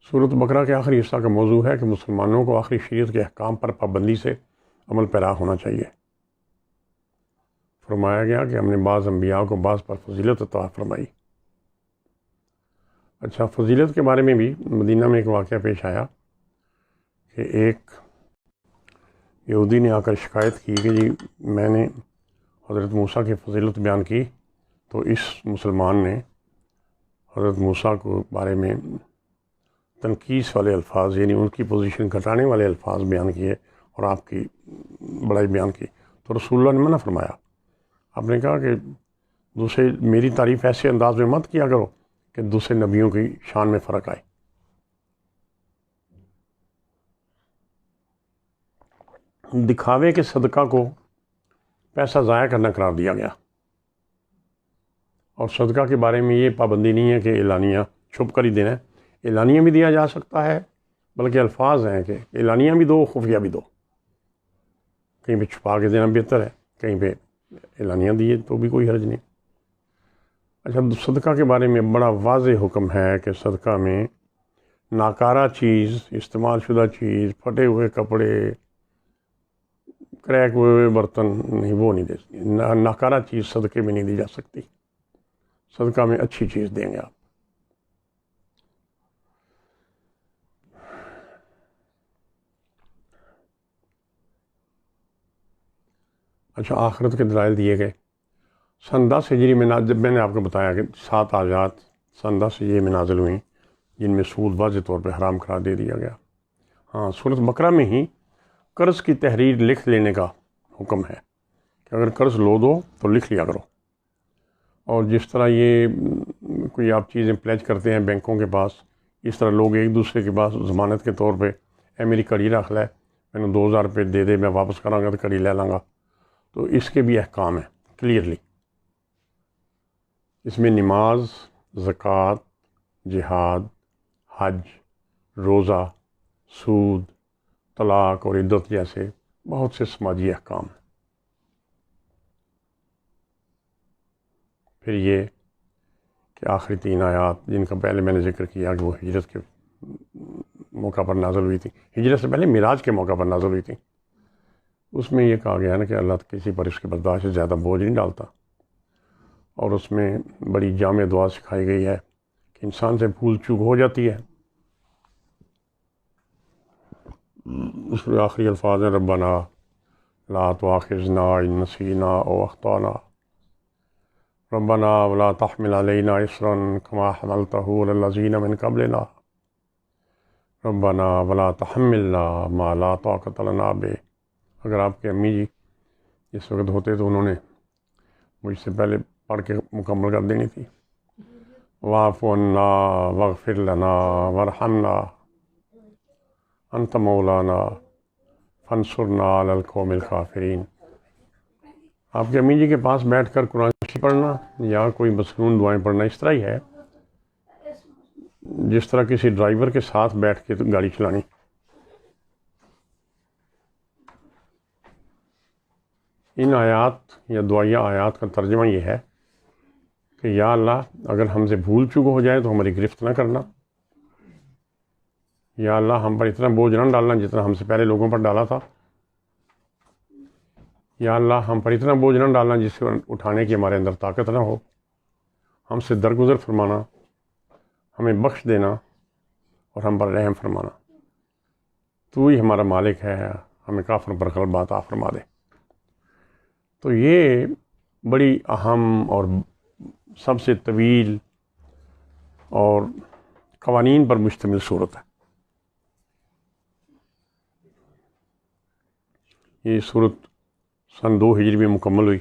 سورۃ بقرہ کے آخری حصہ کا موضوع ہے کہ مسلمانوں کو آخری شریعت کے احکام پر پابندی سے عمل پیرا ہونا چاہیے۔ فرمایا گیا کہ ہم نے بعض انبیاء کو بعض پر فضیلت عطا فرمائی۔ اچھا، فضیلت کے بارے میں بھی مدینہ میں ایک واقعہ پیش آیا کہ ایک یہودی نے آ کر شکایت کی کہ جی میں نے حضرت موسیٰ کی فضیلت بیان کی تو اس مسلمان نے حضرت موسیٰ کو بارے میں تنقیص والے الفاظ، یعنی ان کی پوزیشن گھٹانے والے الفاظ بیان کیے اور آپ کی بڑائی بیان کی، تو رسول اللہ نے منع فرمایا۔ آپ نے کہا کہ دوسرے میری تعریف ایسے انداز میں مت کیا کرو کہ دوسرے نبیوں کی شان میں فرق آئے۔ دکھاوے کے صدقہ کو پیسہ ضائع کرنا قرار دیا گیا، اور صدقہ کے بارے میں یہ پابندی نہیں ہے کہ اعلانیہ چھپ کر ہی دینا ہے، اعلانیہ بھی دیا جا سکتا ہے، بلکہ الفاظ ہیں کہ اعلانیہ بھی دو، خفیہ بھی دو، کہیں پہ چھپا کے دینا بہتر ہے، کہیں پہ اعلانیہ دیے تو بھی کوئی حرج نہیں۔ اچھا، صدقہ کے بارے میں بڑا واضح حکم ہے کہ صدقہ میں ناکارہ چیز، استعمال شدہ چیز، پھٹے ہوئے کپڑے، کریک ہوئے برتن نہیں، وہ نہیں دے، ناکارہ چیز صدقے میں نہیں دی جا سکتی۔ صدقہ میں اچھی چیز دیں گے آپ۔ اچھا، آخرت کے دلائل دیے گئے۔ سن 10 ہجری میں جب میں نے آپ کو بتایا کہ 7 آیات سن 10 ہجری میں نازل ہوئیں جن میں سود واضح طور پہ حرام قرار دے دیا گیا۔ ہاں، سورۃ بقرہ میں ہی قرض کی تحریر لکھ لینے کا حکم ہے کہ اگر قرض لو دو تو لکھ لیا کرو، اور جس طرح یہ کوئی آپ چیزیں پلیج کرتے ہیں بینکوں کے پاس، اس طرح لوگ ایک دوسرے کے پاس ضمانت کے طور پہ اے میری کڑی رکھ لے، میں نے 2000 روپے دے دے، میں واپس کراں گا تو کڑی لے لاں گا، تو اس کے بھی احکام ہیں کلیئرلی۔ اس میں نماز، زکوٰۃ، جہاد، حج، روزہ، سود، طلاق اور عدت جیسے بہت سے سماجی احکام ہیں۔ پھر یہ کہ آخری 3 آیات جن کا پہلے میں نے ذکر کیا کہ وہ ہجرت کے موقع پر نازل ہوئی تھی، ہجرت سے پہلے معراج کے موقع پر نازل ہوئی تھی۔ اس میں یہ کہا گیا ہے نا کہ اللہ کسی پر اس کے برداشت سے زیادہ بوجھ نہیں ڈالتا، اور اس میں بڑی جامع دعا سکھائی گئی ہے کہ انسان سے بھول چوک ہو جاتی ہے اس میں آخری الفاظ ہیں ربنا لا تؤاخذنا ان نسینا او اخطانا ربنا ولا تحمل علينا اصرا كما حملته على الذين من قبلنا ربنا ولا تحملنا ما لا طاقة لنا به۔ اگر آپ کے امی جی اس وقت ہوتے تو انہوں نے مجھ سے پہلے پڑھ کے مکمل کر دینی تھی۔ واعف عنا واغفر لنا وارحمنا انت مولانا فانصرنا علی القوم الکافرین۔ آپ کے امی جی کے پاس بیٹھ کر قرآن شریف پڑھنا یا کوئی مسنون دعائیں پڑھنا اس طرح ہی ہے جس طرح کسی ڈرائیور کے ساتھ بیٹھ کے گاڑی چلانی۔ ان آیات یا دعائیہ آیات کا ترجمہ یہ ہے کہ یا اللہ اگر ہم سے بھول چوک ہو جائے تو ہماری گرفت نہ کرنا، یا اللہ ہم پر اتنا بوجھ نہ ڈالنا جتنا ہم سے پہلے لوگوں پر ڈالا تھا، یا اللہ ہم پر اتنا بوجھ نہ ڈالنا جس سے اٹھانے کی ہمارے اندر طاقت نہ ہو، ہم سے درگزر فرمانا، ہمیں بخش دینا اور ہم پر رحم فرمانا۔ تو ہی ہمارا مالک ہے، ہمیں کافروں پر غلبہ عطا فرما دے۔ تو یہ بڑی اہم اور سب سے طویل اور قوانین پر مشتمل صورت ہے۔ یہ صورت سن 2 ہجری میں مکمل ہوئی۔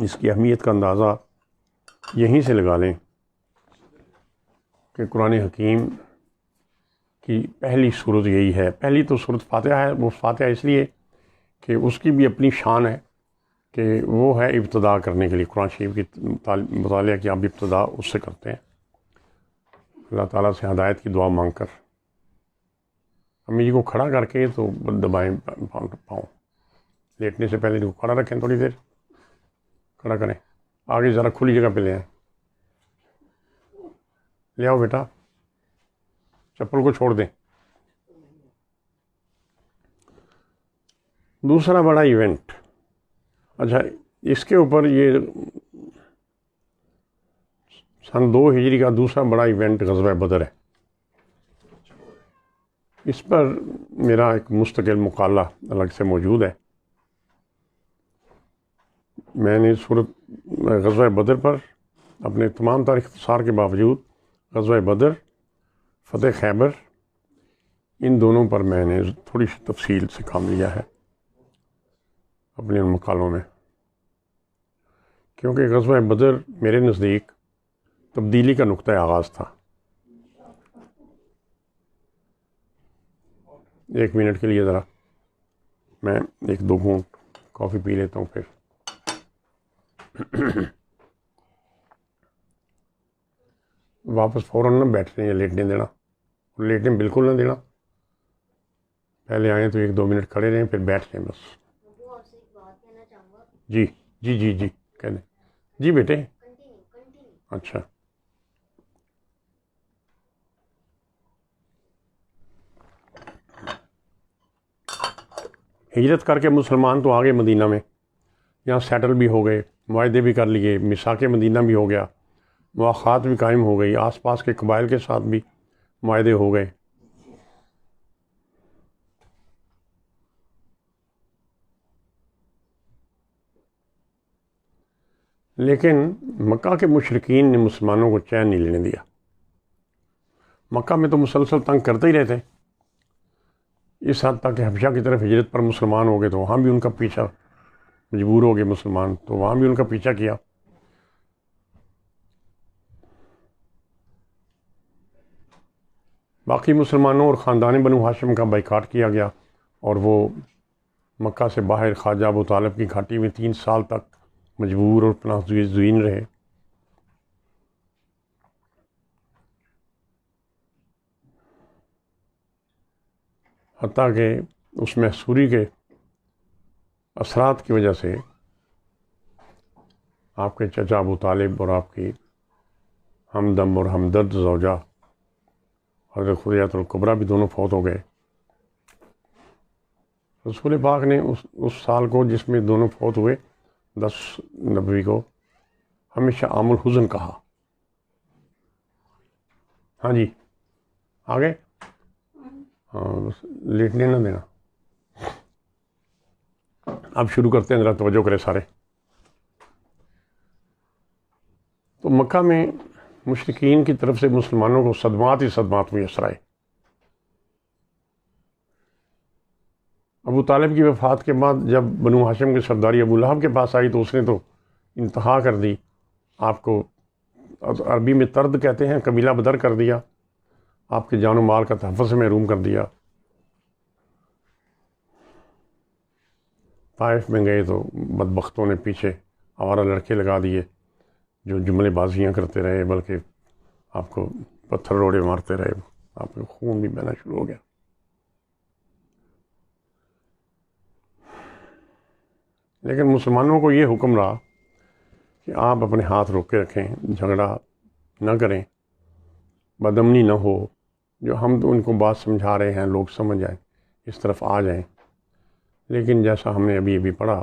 اس کی اہمیت کا اندازہ یہیں سے لگا لیں کہ قرآن حکیم کی پہلی صورت یہی ہے۔ پہلی تو صورت فاتحہ ہے، وہ فاتحہ اس لیے کہ اس کی بھی اپنی شان ہے کہ وہ ہے ابتدا کرنے کے لیے۔ قرآن شریف کی مطالعہ کی آپ ابتدا اس سے کرتے ہیں، اللہ تعالیٰ سے ہدایت کی دعا مانگ کر۔ امی جی کو کھڑا کر کے تو دبائیں پاؤں، لیٹنے سے پہلے کو کھڑا رکھیں، تھوڑی دیر کھڑا کریں، آگے ذرا کھلی جگہ پہ لے آئیں، لے آؤ بیٹا، چپل کو چھوڑ دیں۔ دوسرا بڑا ایونٹ، اچھا اس کے اوپر یہ سن 2 ہجری کا دوسرا بڑا ایونٹ غزوہ بدر ہے۔ اس پر میرا ایک مستقل مقالہ الگ سے موجود ہے۔ میں نے غزوہ بدر پر اپنے تمام تاریخ اختصار کے باوجود غزوہ بدر، فتح خیبر، ان دونوں پر میں نے تھوڑی سی تفصیل سے کام لیا ہے اپنے ان مقالوں میں، کیونکہ غزوہ بدر میرے نزدیک تبدیلی کا نقطۂ آغاز تھا۔ 1 منٹ کے لیے ذرا میں 1-2 گھونٹ کافی پی لیتا ہوں، پھر واپس فوراً نہ بیٹھنے یا لیٹنے دینا، لیٹنے بالکل نہ دینا، پہلے آئیں تو 1-2 منٹ کھڑے رہیں، پھر بیٹھ جائیں بس۔ جی جی جی جی کہہ دیں جی بیٹے۔ اچھا، ہجرت کر کے مسلمان تو آگے مدینہ میں، یہاں سیٹل بھی ہو گئے، معاہدے بھی کر لیے، میثاق مدینہ بھی ہو گیا، مواخات بھی قائم ہو گئی، آس پاس کے قبائل کے ساتھ بھی معاہدے ہو گئے۔ لیکن مکہ کے مشرکین نے مسلمانوں کو چین نہیں لینے دیا۔ مکہ میں تو مسلسل تنگ کرتے ہی رہتے، اس حد تک کہ حبشہ کی طرف ہجرت پر مسلمان ہو گئے تو وہاں بھی ان کا پیچھا، مجبور ہو گئے مسلمان تو وہاں بھی ان کا پیچھا کیا۔ باقی مسلمانوں اور خاندان بنو ہاشم کا بائیکاٹ کیا گیا، اور وہ مکہ سے باہر خواجہ ابو طالب کی گھاٹی میں 3 سال تک مجبور اور پناہ گزین رہے۔ حتیٰ کہ اس محصوری کے اثرات کی وجہ سے آپ کے چچا ابو طالب اور آپ کی ہمدم اور ہمدرد زوجہ حضرت خدیجہ الکبریٰ بھی دونوں فوت ہو گئے۔ رسول پاک نے اس سال کو جس میں دونوں فوت ہوئے 10 نبوی کو ہمیشہ عام الحزن کہا۔ ہاں جی آگے، ہاں بس لیٹنے نہ دینا. اب شروع کرتے ہیں، ذرا توجہ کرے سارے. تو مکہ میں مشرکین کی طرف سے مسلمانوں کو صدمات ہی صدمات میسر آئے. ابو طالب کی وفات کے بعد جب بنو ہاشم کی سرداری ابو لہب کے پاس آئی تو اس نے تو انتہا کر دی. آپ کو عربی میں طرد کہتے ہیں، قبیلہ بدر کر دیا، آپ کے جان و مال کا تحفظ سے محروم کر دیا. طائف میں گئے تو بدبختوں نے پیچھے آوارہ لڑکے لگا دیے جو جملے بازیاں کرتے رہے، بلکہ آپ کو پتھر روڑے مارتے رہے، آپ کو خون بھی بہنا شروع ہو گیا. لیکن مسلمانوں کو یہ حکم رہا کہ آپ اپنے ہاتھ روک کے رکھیں، جھگڑا نہ کریں، بدامنی نہ ہو. جو ہم تو ان کو بات سمجھا رہے ہیں لوگ سمجھ جائیں، اس طرف آ جائیں. لیکن جیسا ہم نے ابھی پڑھا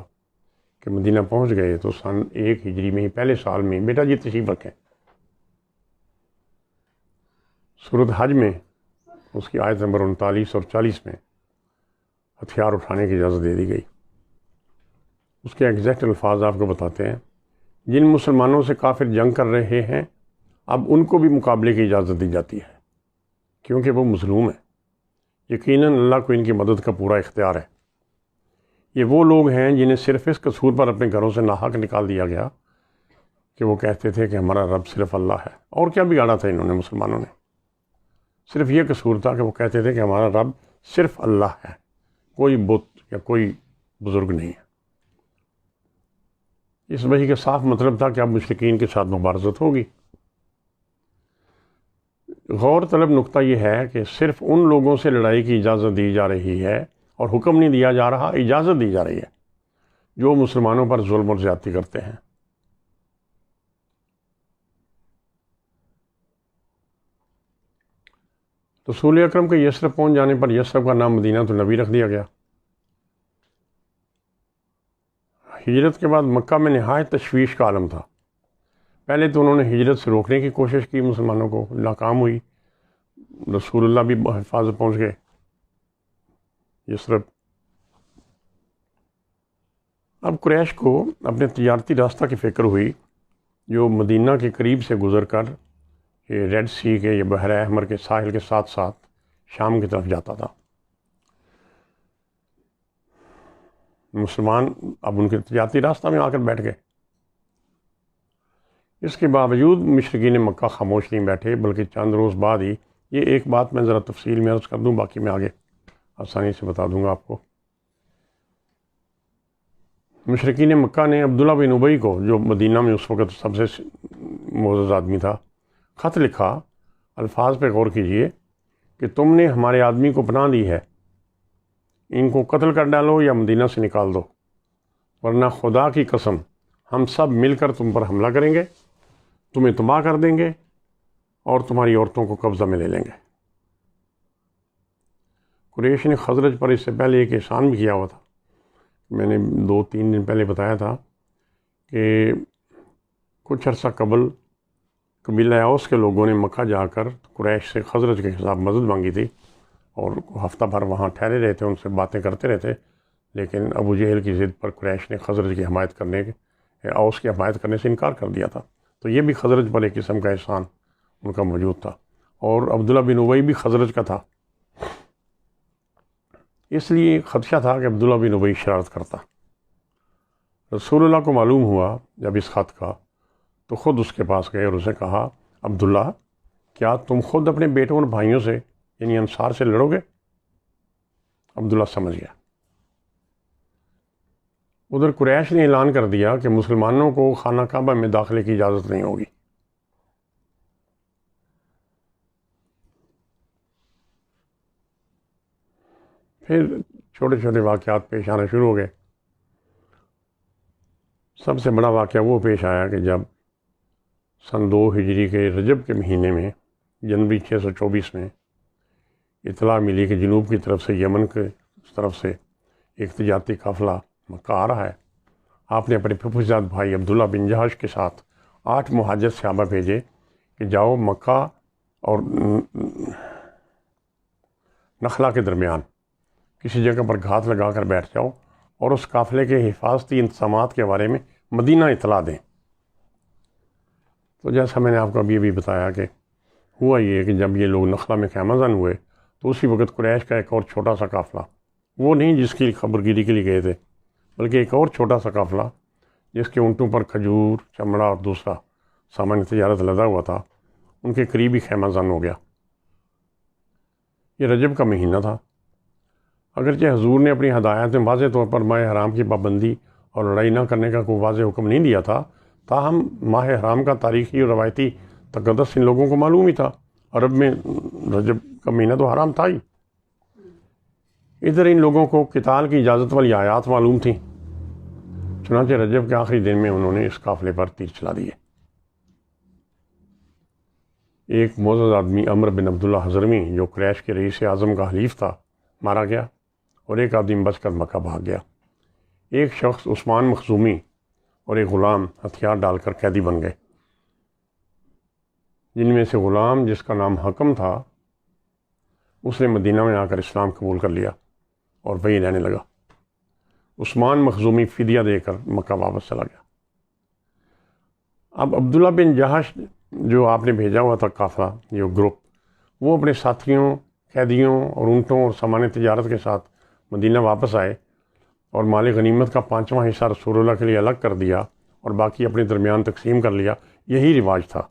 کہ مدینہ پہنچ گئے تو سن 1 ہجری میں ہی پہلے سال میں، بیٹا جی تشریف رکھیں، سورۃ حج میں اس کی آیت نمبر 39 اور 40 میں ہتھیار اٹھانے کی اجازت دے دی گئی. اس کے ایگزیکٹ الفاظ آپ کو بتاتے ہیں. جن مسلمانوں سے کافر جنگ کر رہے ہیں اب ان کو بھی مقابلے کی اجازت دی جاتی ہے کیونکہ وہ مظلوم ہیں. یقیناً اللہ کو ان کی مدد کا پورا اختیار ہے. یہ وہ لوگ ہیں جنہیں صرف اس قصور پر اپنے گھروں سے ناحق نکال دیا گیا کہ وہ کہتے تھے کہ ہمارا رب صرف اللہ ہے. اور کیا بگاڑا تھا انہوں نے، مسلمانوں نے؟ صرف یہ قصور تھا کہ وہ کہتے تھے کہ ہمارا رب صرف اللہ ہے، کوئی بت یا کوئی بزرگ نہیں ہے. اس وحی کا صاف مطلب تھا کہ اب مشرکین کے ساتھ مبارزت ہوگی. غور طلب نقطہ یہ ہے کہ صرف ان لوگوں سے لڑائی کی اجازت دی جا رہی ہے اور حکم نہیں دیا جا رہا، اجازت دی جا رہی ہے، جو مسلمانوں پر ظلم اور زیادتی کرتے ہیں. رسول اکرم کے یثرب پہنچ جانے پر یثرب کا نام مدینہ النبی رکھ دیا گیا. ہجرت کے بعد مکہ میں نہایت تشویش کا عالم تھا. پہلے تو انہوں نے ہجرت سے روکنے کی کوشش کی، مسلمانوں کو ناکام ہوئی. رسول اللہ بھی حفاظت پہنچ گئے یثرب. اب قریش کو اپنے تجارتی راستہ کی فکر ہوئی جو مدینہ کے قریب سے گزر کر یہ ریڈ سی کے، یہ بحر احمر کے ساحل کے ساتھ ساتھ شام کی طرف جاتا تھا. مسلمان اب ان کے تجارتی راستہ میں آ کر بیٹھ گئے. اس کے باوجود مشرکین مکہ خاموش نہیں بیٹھے، بلکہ چند روز بعد ہی، یہ ایک بات میں ذرا تفصیل میں عرض کر دوں، باقی میں آگے آسانی سے بتا دوں گا آپ کو. مشرکین مکہ نے عبداللہ بن ابی کو، جو مدینہ میں اس وقت سب سے معزز آدمی تھا، خط لکھا. الفاظ پہ غور کیجئے کہ تم نے ہمارے آدمی کو پناہ دی ہے، ان کو قتل کر ڈالو یا مدینہ سے نکال دو، ورنہ خدا کی قسم ہم سب مل کر تم پر حملہ کریں گے، تمہیں تباہ کر دیں گے اور تمہاری عورتوں کو قبضہ میں لے لیں گے. قریش نے خزرج پر اس سے پہلے ایک احسان بھی کیا ہوا تھا. میں نے 2-3 دن پہلے بتایا تھا کہ کچھ عرصہ قبل قبیلہ اوس کے لوگوں نے مکہ جا کر قریش سے خزرج کے خلاف مدد مانگی تھی اور ہفتہ بھر وہاں ٹھہرے رہے تھے، ان سے باتیں کرتے رہتے. لیکن ابو جہل کی ضد پر قریش نے خزرج کی حمایت کرنے اوس کی حمایت کرنے سے انکار کر دیا تھا. تو یہ بھی خزرج پر ایک قسم کا احسان ان کا موجود تھا. اور عبداللہ بن ابی بھی خزرج کا تھا، اس لیے خدشہ تھا کہ عبداللہ بن ابی شرارت کرتا. رسول اللہ کو معلوم ہوا جب اس خط کا، تو خود اس کے پاس گئے اور اسے کہا، عبداللہ کیا تم خود اپنے بیٹوں اور بھائیوں سے یعنی انصار سے لڑو گے؟ عبداللہ سمجھ گیا. ادھر قریش نے اعلان کر دیا کہ مسلمانوں کو خانہ کعبہ میں داخلے کی اجازت نہیں ہوگی. پھر چھوٹے چھوٹے واقعات پیش آنا شروع ہو گئے. سب سے بڑا واقعہ وہ پیش آیا کہ جب سن 2 ہجری کے رجب کے مہینے میں جنوری 624 میں اطلاع ملی کہ جنوب کی طرف سے یمن کے طرف سے ایک تجارتی قافلہ مکہ آ رہا ہے. آپ نے اپنے پھپھوزاد بھائی عبداللہ بن جہش کے ساتھ 8 مہاجر صحابہ بھیجے کہ جاؤ مکہ اور نخلا کے درمیان کسی جگہ پر گھات لگا کر بیٹھ جاؤ اور اس قافلے کے حفاظتی انتظامات کے بارے میں مدینہ اطلاع دیں۔ تو جیسا میں نے آپ کو ابھی بتایا کہ ہوا یہ کہ جب یہ لوگ نخلا میں خیمہ زن ہوئے تو اسی وقت قریش کا ایک اور چھوٹا سا قافلہ، وہ نہیں جس کی خبر گیری کے لیے گئے تھے، بلکہ ایک اور چھوٹا سا قافلہ جس کے اونٹوں پر کھجور، چمڑا اور دوسرا سامان تجارت لدا ہوا تھا، ان کے قریبی خیمہ زن ہو گیا۔ یہ رجب کا مہینہ تھا۔ اگرچہ حضور نے اپنی ہدایات میں واضح طور پر ماہ حرام کی پابندی اور لڑائی نہ کرنے کا کوئی واضح حکم نہیں دیا تھا، تاہم ماہ حرام کا تاریخی اور روایتی تقدس ان لوگوں کو معلوم ہی تھا۔ عرب میں رجب کا مہینہ تو حرام تھا ہی۔ ادھر ان لوگوں کو قتال کی اجازت والی آیات معلوم تھیں، چنانچہ رجب کے آخری دن میں انہوں نے اس قافلے پر تیر چلا دیے۔ ایک معزز آدمی عمر بن عبداللہ حضرمی جو قریش کے رئیس اعظم کا حلیف تھا مارا گیا، اور ایک آدمی بچ کر مکہ بھاگ گیا۔ ایک شخص عثمان مخزومی اور ایک غلام ہتھیار ڈال کر قیدی بن گئے، جن میں سے غلام جس کا نام حکم تھا اس نے مدینہ میں آ کر اسلام قبول کر لیا اور وہیں رہنے لگا۔ عثمان مخزومی فدیہ دے کر مکہ واپس چلا گیا۔ اب عبداللہ بن جہش جو آپ نے بھیجا ہوا تھا قافلہ، یہ گروپ، وہ اپنے ساتھیوں، قیدیوں اور اونٹوں اور سامان تجارت کے ساتھ مدینہ واپس آئے اور مال غنیمت کا 5واں حصہ رسول اللہ کے لیے الگ کر دیا اور باقی اپنے درمیان تقسیم کر لیا۔ یہی رواج تھا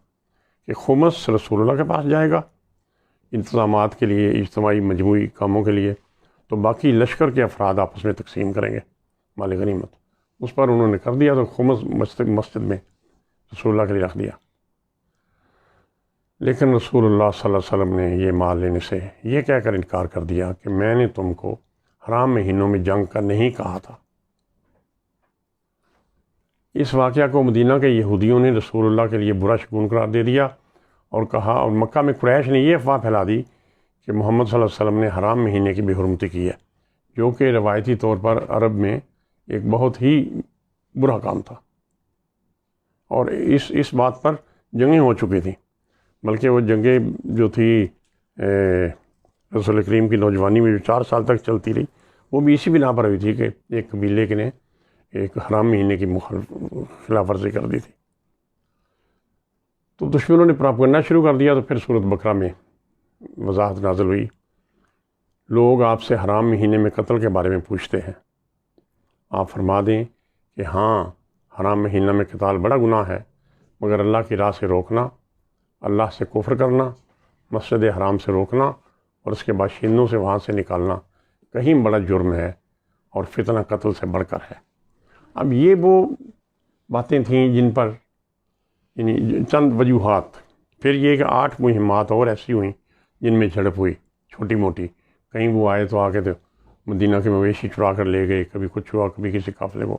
کہ خمس رسول اللہ کے پاس جائے گا انتظامات کے لیے، اجتماعی مجموعی کاموں کے لیے، تو باقی لشکر کے افراد آپس میں تقسیم کریں گے مال غنیمت۔ اس پر انہوں نے کر دیا تو خمس مسجد میں رسول اللہ کے لیے رکھ دیا۔ لیکن رسول اللہ صلی اللہ علیہ وسلم نے یہ مال لینے سے یہ کہہ کر انکار کر دیا کہ میں نے تم کو حرام مہینوں میں جنگ کا نہیں کہا تھا۔ اس واقعہ کو مدینہ کے یہودیوں نے رسول اللہ کے لیے برا شگون قرار دے دیا اور کہا، اور مکہ میں قریش نے یہ افواہ پھیلا دی کہ محمد صلی اللہ علیہ وسلم نے حرام مہینے کی بے حرمتی کی ہے، جو کہ روایتی طور پر عرب میں ایک بہت ہی برا کام تھا، اور اس بات پر جنگیں ہو چکی تھیں۔ بلکہ وہ جنگیں جو تھی رسول کریم کی نوجوانی میں جو 4 سال تک چلتی رہی، وہ بھی اسی بنا پر ہوئی تھی کہ ایک قبیلے کے نے ایک حرام مہینے کی خلاف ورزی کر دی تھی۔ تو دشمنوں نے پراپگنڈا شروع کر دیا، تو پھر سورۃ بقرہ میں وضاحت نازل ہوئی، لوگ آپ سے حرام مہینے میں قتل کے بارے میں پوچھتے ہیں، آپ فرما دیں کہ ہاں، حرام مہینہ میں قتال بڑا گناہ ہے، مگر اللہ کی راہ سے روکنا، اللہ سے کفر کرنا، مسجد حرام سے روکنا اور اس کے باشندوں سے وہاں سے نکالنا کہیں بڑا جرم ہے اور فتنہ قتل سے بڑھ کر ہے۔ اب یہ وہ باتیں تھیں جن پر یعنی چند وجوہات، پھر یہ کہ 8 مہمات اور ایسی ہوئیں جن میں جھڑپ ہوئی چھوٹی موٹی، کہیں وہ آئے تو آگے تو مدینہ کے مویشی چرا کر لے گئے، کبھی کچھ ہوا، کبھی کسی قافلے کو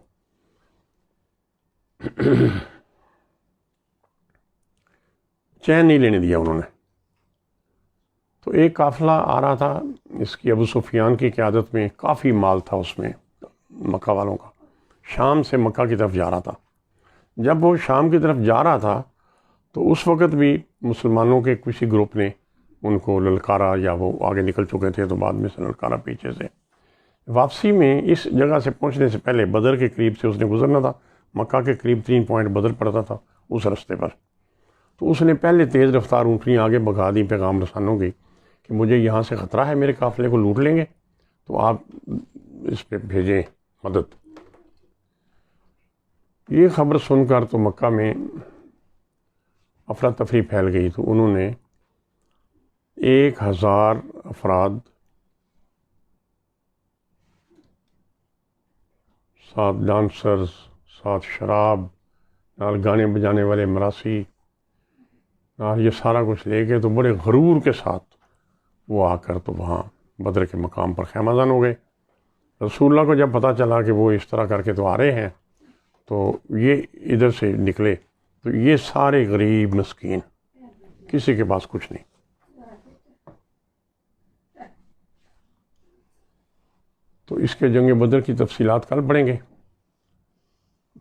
چین نہیں لینے دیا انہوں نے۔ تو ایک قافلہ آ رہا تھا، اس کی ابو سفیان کی قیادت میں، کافی مال تھا اس میں مکہ والوں کا، شام سے مکہ کی طرف جا رہا تھا۔ جب وہ شام کی طرف جا رہا تھا تو اس وقت بھی مسلمانوں کے کسی گروپ نے ان کو للکارا، یا وہ آگے نکل چکے تھے تو بعد میں سے للکارا پیچھے سے۔ واپسی میں اس جگہ سے پہنچنے سے پہلے بدر کے قریب سے اس نے گزرنا تھا، مکہ کے قریب 3 پوائنٹ بدر پڑتا تھا اس رستے پر، تو اس نے پہلے تیز رفتار اونٹنی آگے بگا دی پیغام رسانوں کی کہ مجھے یہاں سے خطرہ ہے، میرے قافلے کو لوٹ لیں گے، تو آپ اس پہ بھیجیں مدد۔ یہ خبر سن کر تو مکہ میں افراتفری پھیل گئی، تو انہوں نے 1000 افراد، 7 ڈانسرز، 7 شراب، نال گانے بجانے والے مراسی، نال یہ سارا کچھ لے کے تو بڑے غرور کے ساتھ وہ آ کر تو وہاں بدر کے مقام پر خیمہ زن ہو گئے۔ رسول اللہ کو جب پتہ چلا کہ وہ اس طرح کر کے تو آ رہے ہیں، تو یہ ادھر سے نکلے تو یہ سارے غریب مسکین، کسی کے پاس کچھ نہیں۔ تو اس کے جنگ بدر کی تفصیلات کل پڑھیں گے،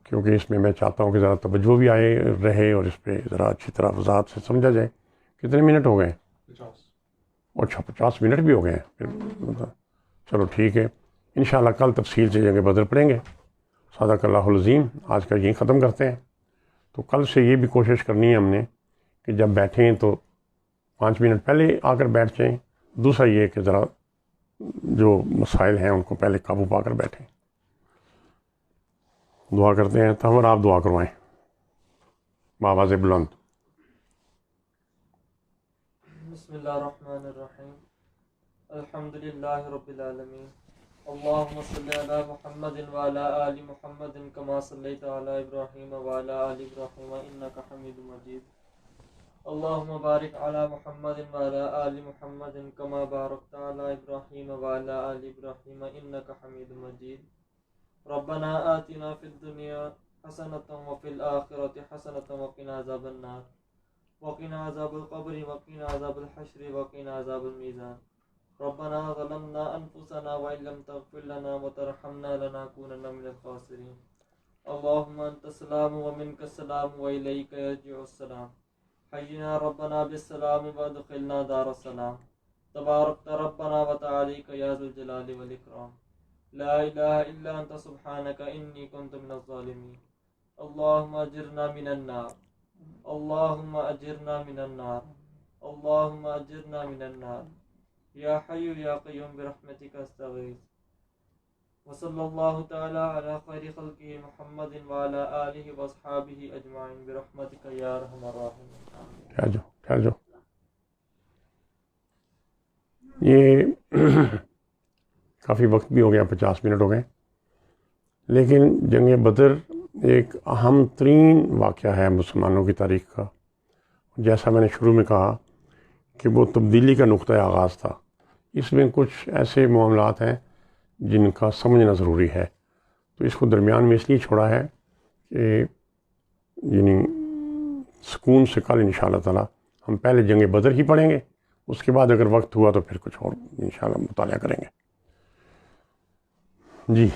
کیونکہ اس میں چاہتا ہوں کہ ذرا توجہ بھی آئے رہے اور اس پہ ذرا اچھی طرح وضاحت سے سمجھا جائے۔ کتنے منٹ ہو گئے؟ اچھا 50 منٹ بھی ہو گئے ہیں پھر چلو ٹھیک ہے، انشاءاللہ کل تفصیل سے جنگ بدر پڑھیں گے۔ صدق اللہ العظیم، آج کا یہیں ختم کرتے ہیں۔ تو کل سے یہ بھی کوشش کرنی ہے ہم نے کہ جب بیٹھیں تو 5 منٹ پہلے آ کر بیٹھ جائیں۔ دوسرا یہ کہ ذرا جو مسائل ہیں ان کو پہلے قابو پا کر بیٹھیں۔ دعا کرتے ہیں تو ہم آپ دعا کروائیں بآواز بلند۔ بسم اللہ الرحمن الرحیم، الحمد للہ رب العالمین، اللہم صلی علی محمد وعلی آل محمد کما صلیت علی ابراہیم وعلی آل ابراہیم انک حمید مجید، اللہم بارک علی محمد وعلی آل محمد کما بارکت علی ابراہیم وعلی آل ابراہیم انک حمید مجید، ربنا آتنا فی الدنیا حسنۃ وفی الآخرۃ حسنۃ وقنا عذاب النار وقنا عذاب القبر وقنا عذاب الحشر وقنا عذاب المیزان، ربنا ظلمنا انفسنا وان لم تغفر لنا وترحمنا لنكونن من الخاسرین، اللهم انت السلام ومنك السلام واليك يرجع السلام، حينا ربنا بالسلام وادخلنا دار السلام، تباركت ربنا وتعاليك يا ذو الجلال والاكرام، لا اله الا انت سبحانك اني كنت من الظالمين، اللهم اجرنا من النار، اللهم اجرنا من النار، اللهم اجرنا من النار، یا حی یا قیوم برحمتک استغیث، وصلی اللہ تعالی علی خیر خلقہ محمد وعلی آلہ واصحابہ اجمعین برحمتک یا ارحم الراحمین۔ ٹھہر جاؤ۔ یہ کافی وقت بھی ہو گیا، 50 منٹ ہو گئے، لیکن جنگ بدر ایک اہم ترین واقعہ ہے مسلمانوں کی تاریخ کا۔ جیسا میں نے شروع میں کہا کہ وہ تبدیلی کا نقطۂ آغاز تھا۔ اس میں کچھ ایسے معاملات ہیں جن کا سمجھنا ضروری ہے، تو اس کو درمیان میں اس لیے چھوڑا ہے کہ یعنی سکون سے کل انشاءاللہ تعالی ہم پہلے جنگ بدر ہی پڑھیں گے، اس کے بعد اگر وقت ہوا تو پھر کچھ اور انشاءاللہ مطالعہ کریں گے۔ جی